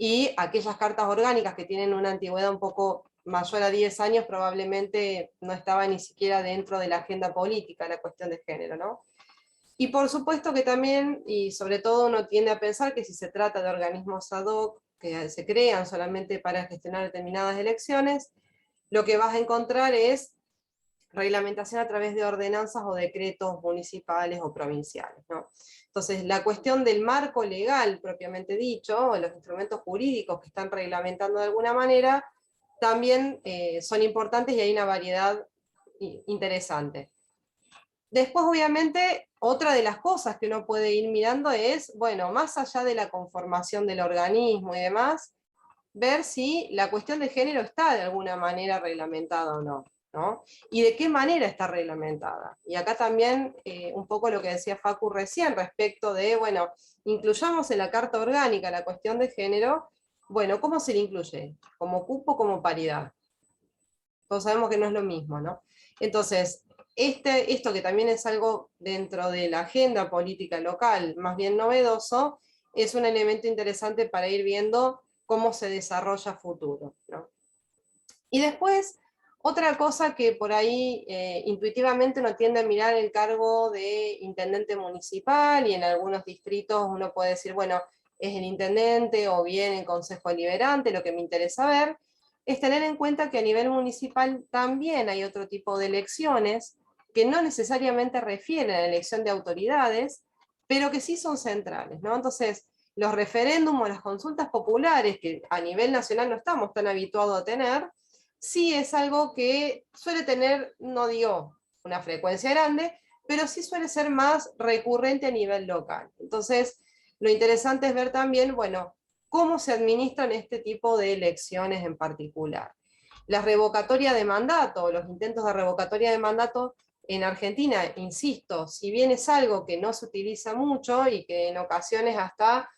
y aquellas cartas orgánicas que tienen una antigüedad un poco mayor a 10 años probablemente no estaba ni siquiera dentro de la agenda política la cuestión de género, ¿no? Y por supuesto que también, y sobre todo uno tiende a pensar que si se trata de organismos ad hoc, que se crean solamente para gestionar determinadas elecciones, lo que vas a encontrar es reglamentación a través de ordenanzas o decretos municipales o provinciales, ¿no? Entonces, la cuestión del marco legal, propiamente dicho, los instrumentos jurídicos que están reglamentando de alguna manera, también son importantes y hay una variedad interesante. Después, obviamente, otra de las cosas que uno puede ir mirando es, bueno, más allá de la conformación del organismo y demás, ver si la cuestión de género está de alguna manera reglamentada o no, ¿no? Y de qué manera está reglamentada. Y acá también un poco lo que decía Facu recién respecto de, bueno, incluyamos en la Carta Orgánica la cuestión de género, bueno, ¿cómo se le incluye? ¿Como cupo, como paridad? Todos sabemos que no es lo mismo, ¿no? Entonces, esto que también es algo dentro de la agenda política local, más bien novedoso, es un elemento interesante para ir viendo cómo se desarrolla a futuro, ¿no? Y después, otra cosa que por ahí intuitivamente uno tiende a mirar el cargo de intendente municipal, y en algunos distritos uno puede decir, bueno, es el intendente o bien el consejo deliberante, lo que me interesa ver, es tener en cuenta que a nivel municipal también hay otro tipo de elecciones que no necesariamente refieren a la elección de autoridades, pero que sí son centrales, ¿no? Entonces, los referéndums o las consultas populares, que a nivel nacional no estamos tan habituados a tener, sí es algo que suele tener, no digo una frecuencia grande, pero sí suele ser más recurrente a nivel local. Entonces, lo interesante es ver también, bueno, cómo se administran este tipo de elecciones en particular. La revocatoria de mandato, los intentos de revocatoria de mandato en Argentina, insisto, si bien es algo que no se utiliza mucho y que en ocasiones hasta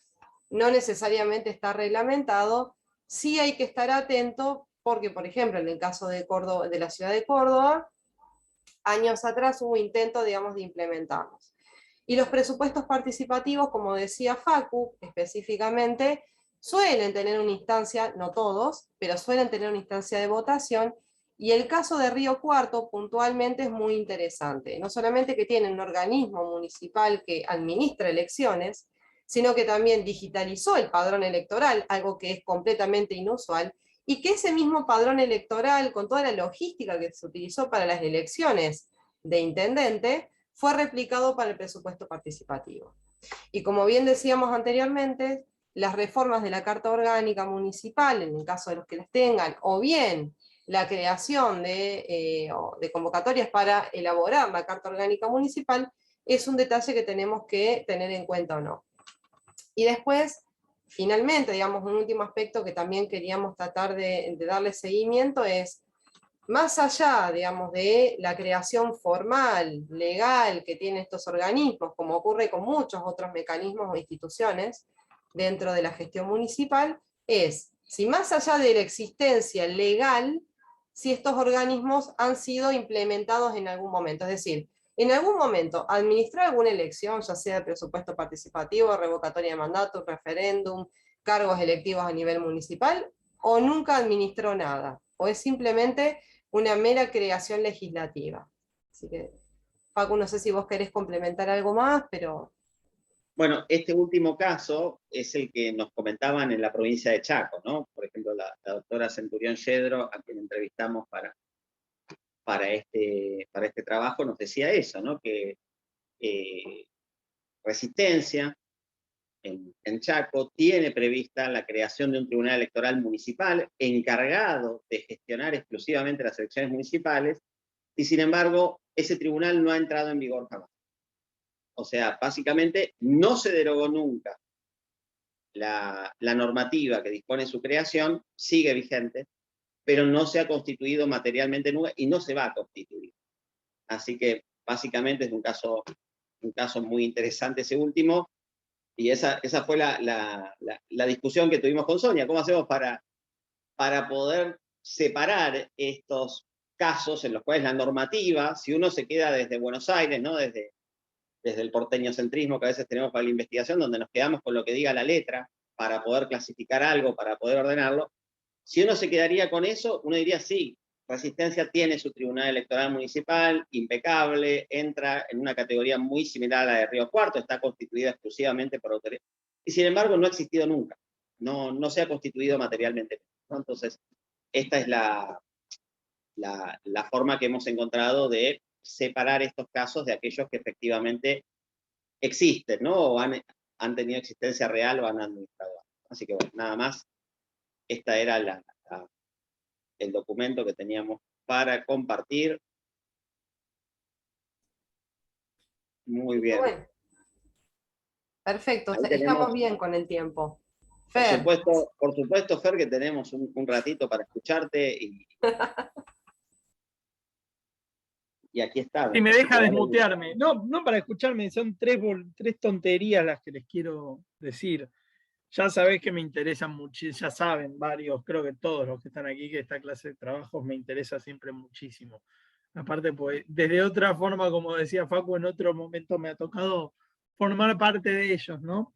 no necesariamente está reglamentado, sí hay que estar atento porque, por ejemplo, en el caso de Córdoba, de la ciudad de Córdoba, años atrás hubo intento, digamos, de implementarlos. Y los presupuestos participativos, como decía Facu, específicamente, suelen tener una instancia, no todos, pero suelen tener una instancia de votación, y el caso de Río Cuarto puntualmente es muy interesante. No solamente que tiene un organismo municipal que administra elecciones, sino que también digitalizó el padrón electoral, algo que es completamente inusual, y que ese mismo padrón electoral, con toda la logística que se utilizó para las elecciones de intendente, fue replicado para el presupuesto participativo. Y como bien decíamos anteriormente, las reformas de la Carta Orgánica Municipal, en el caso de los que las tengan, o bien la creación de convocatorias para elaborar la Carta Orgánica Municipal, es un detalle que tenemos que tener en cuenta o no. Y después, finalmente, digamos, un último aspecto que también queríamos tratar de darle seguimiento es, más allá, digamos, de la creación formal, legal, que tienen estos organismos, como ocurre con muchos otros mecanismos o instituciones dentro de la gestión municipal, es, si más allá de la existencia legal, si estos organismos han sido implementados en algún momento. Es decir, en algún momento, administrar alguna elección, ya sea de presupuesto participativo, revocatoria de mandato, referéndum, cargos electivos a nivel municipal, o nunca administró nada, o es simplemente una mera creación legislativa. Así que, Paco, no sé si vos querés complementar algo más, pero... Bueno, este último caso es el que nos comentaban en la provincia de Chaco, ¿no? Por ejemplo, la doctora Centurión Yedro, a quien entrevistamos para este trabajo, nos decía eso, ¿no? Que Resistencia en Chaco tiene prevista la creación de un tribunal electoral municipal encargado de gestionar exclusivamente las elecciones municipales, y sin embargo, ese tribunal no ha entrado en vigor jamás. O sea, básicamente no se derogó nunca la normativa que dispone su creación, sigue vigente, pero no se ha constituido materialmente nunca y no se va a constituir. Así que básicamente es un caso muy interesante ese último, y esa fue la discusión que tuvimos con Sonia. ¿Cómo hacemos para poder separar estos casos en los cuales la normativa, si uno se queda desde Buenos Aires, ¿no? desde el porteñocentrismo que a veces tenemos para la investigación, donde nos quedamos con lo que diga la letra para poder clasificar algo, para poder ordenarlo, si uno se quedaría con eso, uno diría sí, Resistencia tiene su tribunal electoral municipal, impecable, entra en una categoría muy similar a la de Río Cuarto, está constituida exclusivamente por autoridad, y sin embargo no ha existido nunca, no se ha constituido materialmente, ¿no? Entonces, esta es la forma que hemos encontrado de separar estos casos de aquellos que efectivamente existen, ¿no? O han tenido existencia real o han administrado. Así que bueno, nada más. Esta era el documento que teníamos para compartir. Muy bien. Bueno, perfecto, Ahí tenemos, estamos bien con el tiempo. Fer. Por supuesto, Fer, que tenemos un ratito para escucharte y aquí está. Si me deja desmutearme. No para escucharme, son tres tonterías las que les quiero decir. Ya sabés que me interesan mucho, ya saben varios, creo que todos los que están aquí, que esta clase de trabajos me interesa siempre muchísimo. Aparte, pues, desde otra forma, como decía Facu, en otro momento me ha tocado formar parte de ellos, ¿no?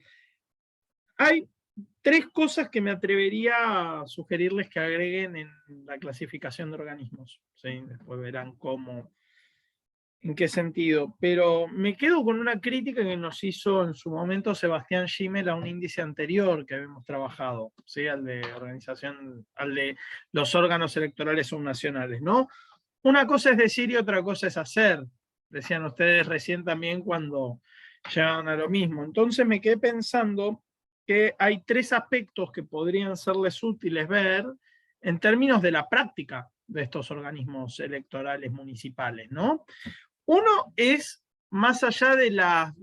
Hay tres cosas que me atrevería a sugerirles que agreguen en la clasificación de organismos. ¿Sí? Después verán cómo, en qué sentido. Pero me quedo con una crítica que nos hizo en su momento Sebastián Schimmel a un índice anterior que habíamos trabajado, ¿sí? al de los órganos electorales subnacionales, ¿no? Una cosa es decir y otra cosa es hacer. Decían ustedes recién también cuando llegaban a lo mismo. Entonces me quedé pensando que hay tres aspectos que podrían serles útiles ver en términos de la práctica de estos organismos electorales municipales, ¿no? Uno es, más allá de la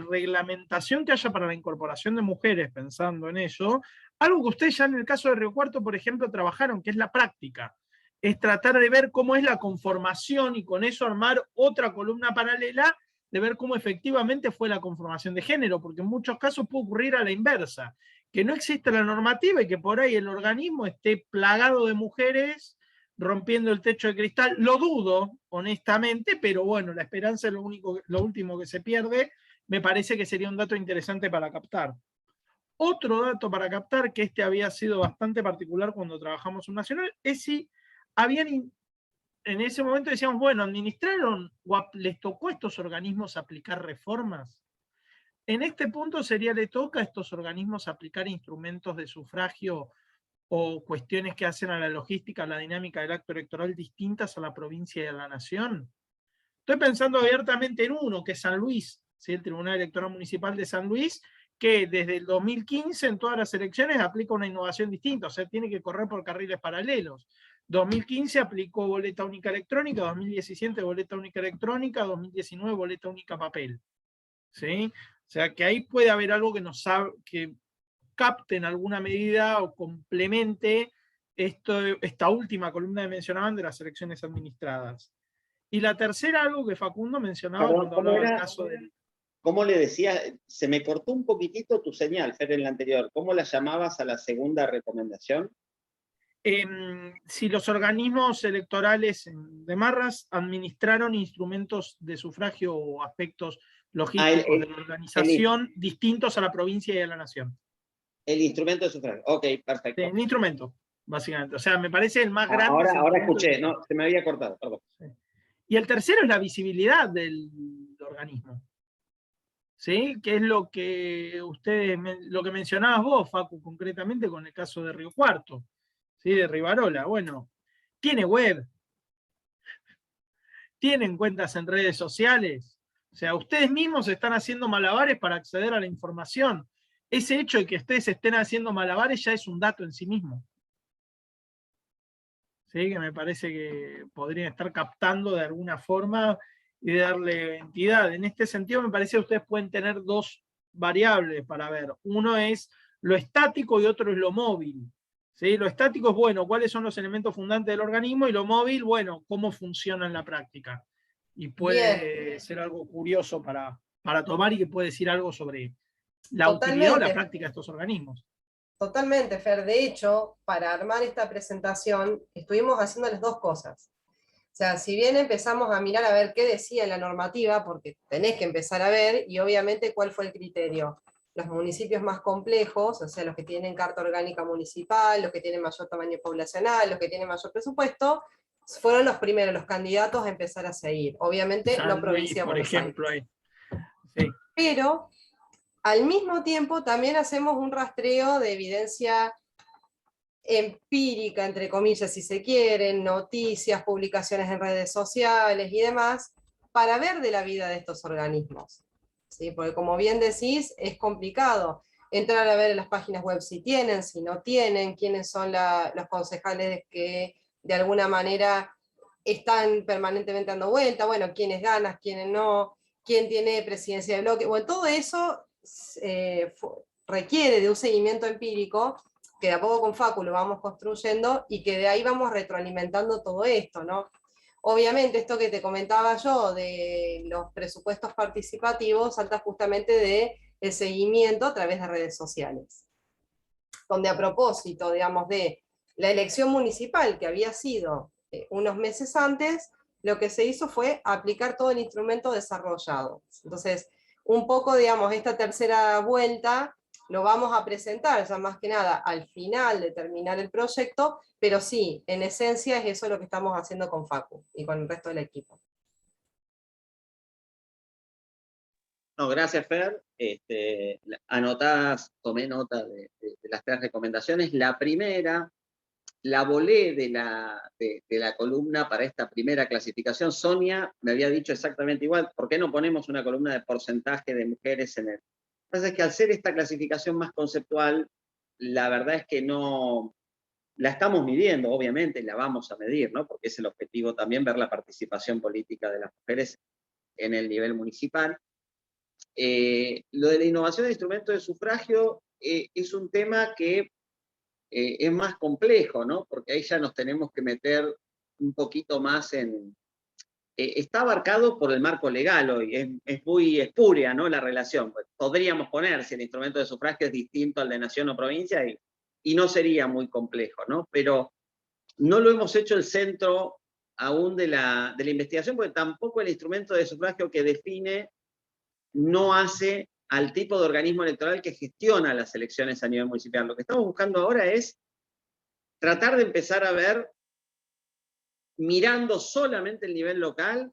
reglamentación que haya para la incorporación de mujeres, pensando en ello, algo que ustedes ya en el caso de Río Cuarto, por ejemplo, trabajaron, que es la práctica. Es tratar de ver cómo es la conformación y con eso armar otra columna paralela de ver cómo efectivamente fue la conformación de género, porque en muchos casos puede ocurrir a la inversa, que no existe la normativa y que por ahí el organismo esté plagado de mujeres rompiendo el techo de cristal. Lo dudo, honestamente, pero bueno, la esperanza es lo último que se pierde. Me parece que sería un dato interesante para captar. Otro dato para captar, que había sido bastante particular cuando trabajamos en Nacional, es si habían, en ese momento decíamos, bueno, ¿administraron o les tocó a estos organismos aplicar reformas? En este punto le toca a estos organismos aplicar instrumentos de sufragio o cuestiones que hacen a la logística, a la dinámica del acto electoral distintas a la provincia y a la nación. Estoy pensando abiertamente en uno, que es San Luis, ¿sí? El Tribunal Electoral Municipal de San Luis, que desde el 2015 en todas las elecciones aplica una innovación distinta, o sea, tiene que correr por carriles paralelos. 2015 aplicó boleta única electrónica, 2017 boleta única electrónica, 2019 boleta única papel. ¿Sí? O sea, que ahí puede haber algo que capte en alguna medida o complemente esta última columna que mencionaban de las elecciones administradas. Y la tercera, algo que Facundo mencionaba cuando hablaba del caso del... ¿Cómo le decías? Se me cortó un poquitito tu señal, Fer, en la anterior. ¿Cómo la llamabas a la segunda recomendación? Si los organismos electorales de Marras administraron instrumentos de sufragio o aspectos logísticos de la organización distintos a la provincia y a la nación. El instrumento de sufragio. Ok, perfecto. El instrumento, básicamente. O sea, me parece el más grande. Ahora escuché, no, se me había cortado, perdón. Sí. Y el tercero es la visibilidad del organismo. ¿sí? Que es lo que lo que mencionabas vos, Facu, concretamente con el caso de Río Cuarto, ¿sí? De Rivarola. Bueno, tiene web, tienen cuentas en redes sociales. O sea, ustedes mismos están haciendo malabares para acceder a la información. Ese hecho de que ustedes estén haciendo malabares ya es un dato en sí mismo. ¿Sí? Que me parece que podrían estar captando de alguna forma y darle entidad. En este sentido, me parece que ustedes pueden tener dos variables para ver. Uno es lo estático y otro es lo móvil. ¿Sí? Lo estático es, bueno, cuáles son los elementos fundantes del organismo, y lo móvil, bueno, cómo funciona en la práctica. Y puede ser algo curioso para tomar, y que puede decir algo sobre la utilidad o la Totalmente. práctica de estos organismos. Totalmente, Fer. De hecho, para armar esta presentación, estuvimos haciendo las dos cosas. O sea, si bien empezamos a mirar a ver qué decía la normativa, porque tenés que empezar a ver, y obviamente cuál fue el criterio. Los municipios más complejos, o sea, los que tienen carta orgánica municipal, los que tienen mayor tamaño poblacional, los que tienen mayor presupuesto, fueron los primeros, los candidatos a empezar a seguir. Obviamente San no Luis, provincia de por Buenos ejemplo, Aires. Sí. Pero al mismo tiempo también hacemos un rastreo de evidencia empírica, entre comillas, si se quieren, noticias, publicaciones en redes sociales y demás, para ver de la vida de estos organismos. ¿Sí? Porque como bien decís, es complicado entrar a ver en las páginas web si tienen, si no tienen, quiénes son los concejales que de alguna manera están permanentemente dando vuelta, bueno, quiénes ganan, quiénes no, quién tiene presidencia de bloque, bueno, todo eso requiere de un seguimiento empírico que de a poco con Facu lo vamos construyendo y que de ahí vamos retroalimentando todo esto, ¿no? Obviamente esto que te comentaba yo de los presupuestos participativos salta justamente de el seguimiento a través de redes sociales, donde a propósito, digamos, de la elección municipal que había sido unos meses antes, lo que se hizo fue aplicar todo el instrumento desarrollado. Entonces, un poco, digamos, esta tercera vuelta lo vamos a presentar ya más que nada al final de terminar el proyecto, pero sí, en esencia es eso lo que estamos haciendo con Facu y con el resto del equipo. No, gracias, Fer. Anotadas, tomé nota de las tres recomendaciones. La primera, la volé de la columna para esta primera clasificación. Sonia me había dicho exactamente igual. ¿Por qué no ponemos una columna de porcentaje de mujeres en el? Lo que pasa es que al ser esta clasificación más conceptual, la verdad es que no la estamos midiendo, obviamente, y la vamos a medir, ¿no? Porque es el objetivo también ver la participación política de las mujeres en el nivel municipal. Lo de la innovación de instrumentos de sufragio es un tema que es más complejo, ¿no? Porque ahí ya nos tenemos que meter un poquito más en... está abarcado por el marco legal hoy, es muy espúrea, ¿no? La relación. Pues podríamos poner si el instrumento de sufragio es distinto al de nación o provincia y no sería muy complejo, ¿no? Pero no lo hemos hecho el centro aún de la investigación, porque tampoco el instrumento de sufragio que define no hace al tipo de organismo electoral que gestiona las elecciones a nivel municipal. Lo que estamos buscando ahora es tratar de empezar a ver, mirando solamente el nivel local,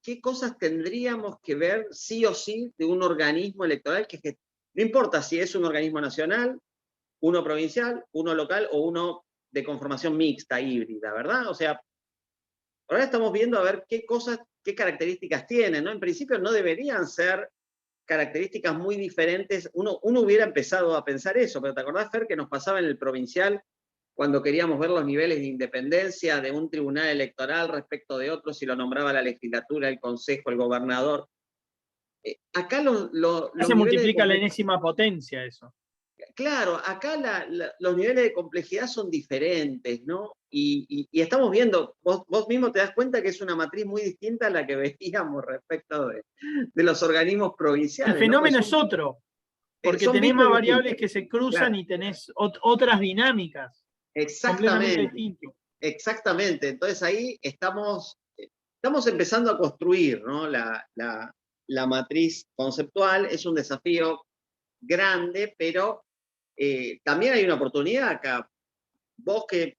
qué cosas tendríamos que ver sí o sí de un organismo electoral que no importa si es un organismo nacional, uno provincial, uno local o uno de conformación mixta, híbrida, ¿verdad? O sea, ahora estamos viendo a ver qué cosas, qué características tienen, ¿no? En principio no deberían ser características muy diferentes. Uno hubiera empezado a pensar eso, pero ¿te acordás, Fer, que nos pasaba en el provincial cuando queríamos ver los niveles de independencia de un tribunal electoral respecto de otro, si lo nombraba la legislatura, el consejo, el gobernador? Acá los Se niveles multiplica de la enésima potencia eso. claro, acá los niveles de complejidad son diferentes, ¿no? Y estamos viendo, vos mismo te das cuenta que es una matriz muy distinta a la que veíamos respecto de los organismos provinciales. El fenómeno ¿no? es otro, porque son tenés vistos más variables distintos. que se cruzan, Claro. y tenés otras dinámicas completamente Exactamente, distintas. exactamente. Entonces ahí estamos empezando a construir, ¿no? la matriz conceptual. Es un desafío grande, pero también hay una oportunidad acá. Vos que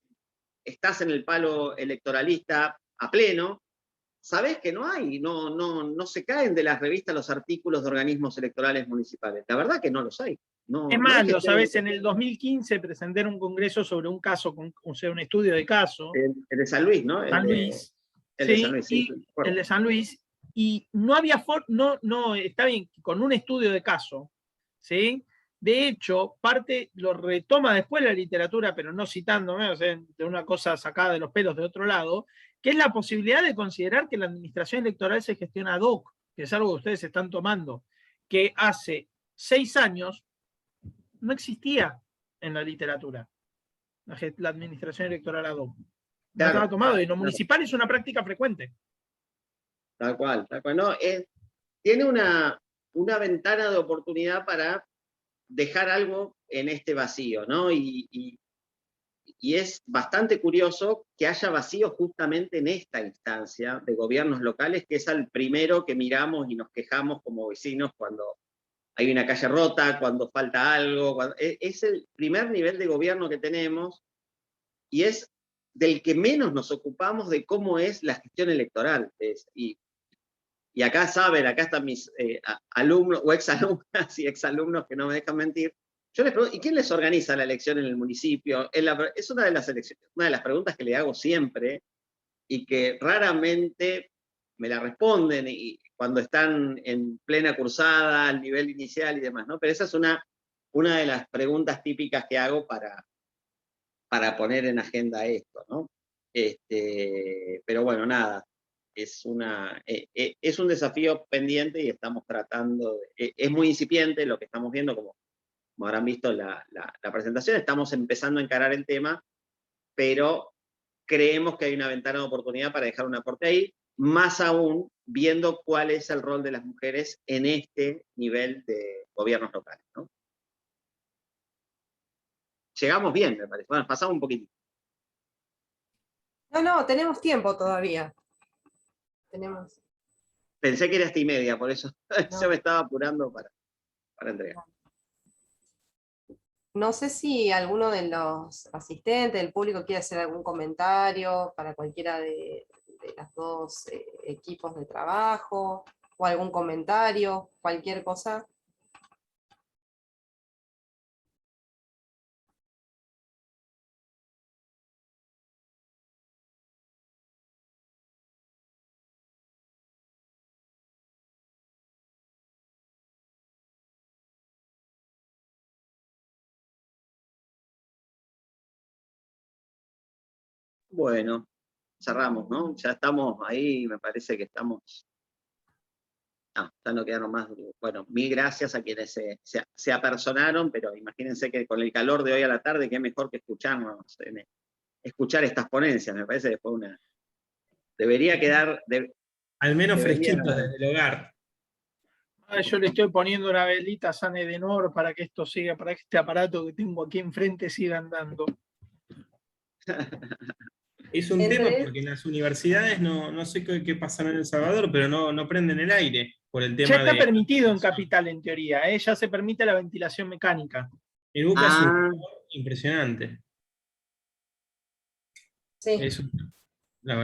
estás en el palo electoralista a pleno, sabés que no hay, no se caen de las revistas los artículos de organismos electorales municipales. La verdad que no los hay. No, Es no más, es que lo estén sabés, en el 2015 presenté en un congreso sobre un caso, o sea, un estudio de caso, el de San Luis, ¿no? San Luis, El de sí, San Luis, sí. y el de San Luis, y no había está bien, con un estudio de caso, ¿sí? De hecho, parte lo retoma después la literatura, pero no citándome, o sea, de una cosa sacada de los pelos de otro lado, que es la posibilidad de considerar que la administración electoral se gestiona ad hoc, que es algo que ustedes están tomando, que hace 6 años no existía en la literatura la administración electoral ad hoc. No Claro, estaba tomado, y en lo claro. municipal es una práctica frecuente. Tal cual. No, tiene una ventana de oportunidad para dejar algo en este vacío, ¿no? Y es bastante curioso que haya vacío justamente en esta instancia de gobiernos locales, que es al primero que miramos y nos quejamos como vecinos cuando hay una calle rota, cuando falta algo. Es el primer nivel de gobierno que tenemos y es del que menos nos ocupamos de cómo es la gestión electoral. Y acá saben, acá están mis alumnos o exalumnas y exalumnos que no me dejan mentir. Yo les pregunto, ¿y quién les organiza la elección en el municipio? Es una de las preguntas que le hago siempre y que raramente me la responden y cuando están en plena cursada, al nivel inicial y demás, ¿no? Pero esa es una de las preguntas típicas que hago para poner en agenda esto, ¿no? Pero bueno, nada, es un desafío pendiente y estamos tratando, es muy incipiente lo que estamos viendo, como habrán visto la presentación, estamos empezando a encarar el tema, pero creemos que hay una ventana de oportunidad para dejar un aporte ahí, más aún viendo cuál es el rol de las mujeres en este nivel de gobiernos locales, ¿no? Llegamos bien, me parece. Bueno, pasamos un poquitito. No, tenemos tiempo todavía. Tenemos. Pensé que era 1:30, por eso No. yo me estaba apurando para entregar. No sé si alguno de los asistentes, del público, quiere hacer algún comentario para cualquiera de los dos equipos de trabajo, o algún comentario, cualquier cosa. Bueno, cerramos, ¿no? Ya estamos ahí, me parece que estamos... No, ya no quedaron más. Bueno, mil gracias a quienes se apersonaron, pero imagínense que con el calor de hoy a la tarde, qué mejor que escuchar estas ponencias, me parece que fue debería quedar... Al menos debería- fresquito desde el hogar. Yo le estoy poniendo una velita a San Edenor para que esto siga, para que este aparato que tengo aquí enfrente siga andando. Es un tema porque en las universidades, no sé qué pasará en El Salvador, pero no prenden el aire por el tema Ya está de... permitido en Capital, en teoría, ya se permite la ventilación mecánica. En UCA es un Ah. calor impresionante. Sí. Es un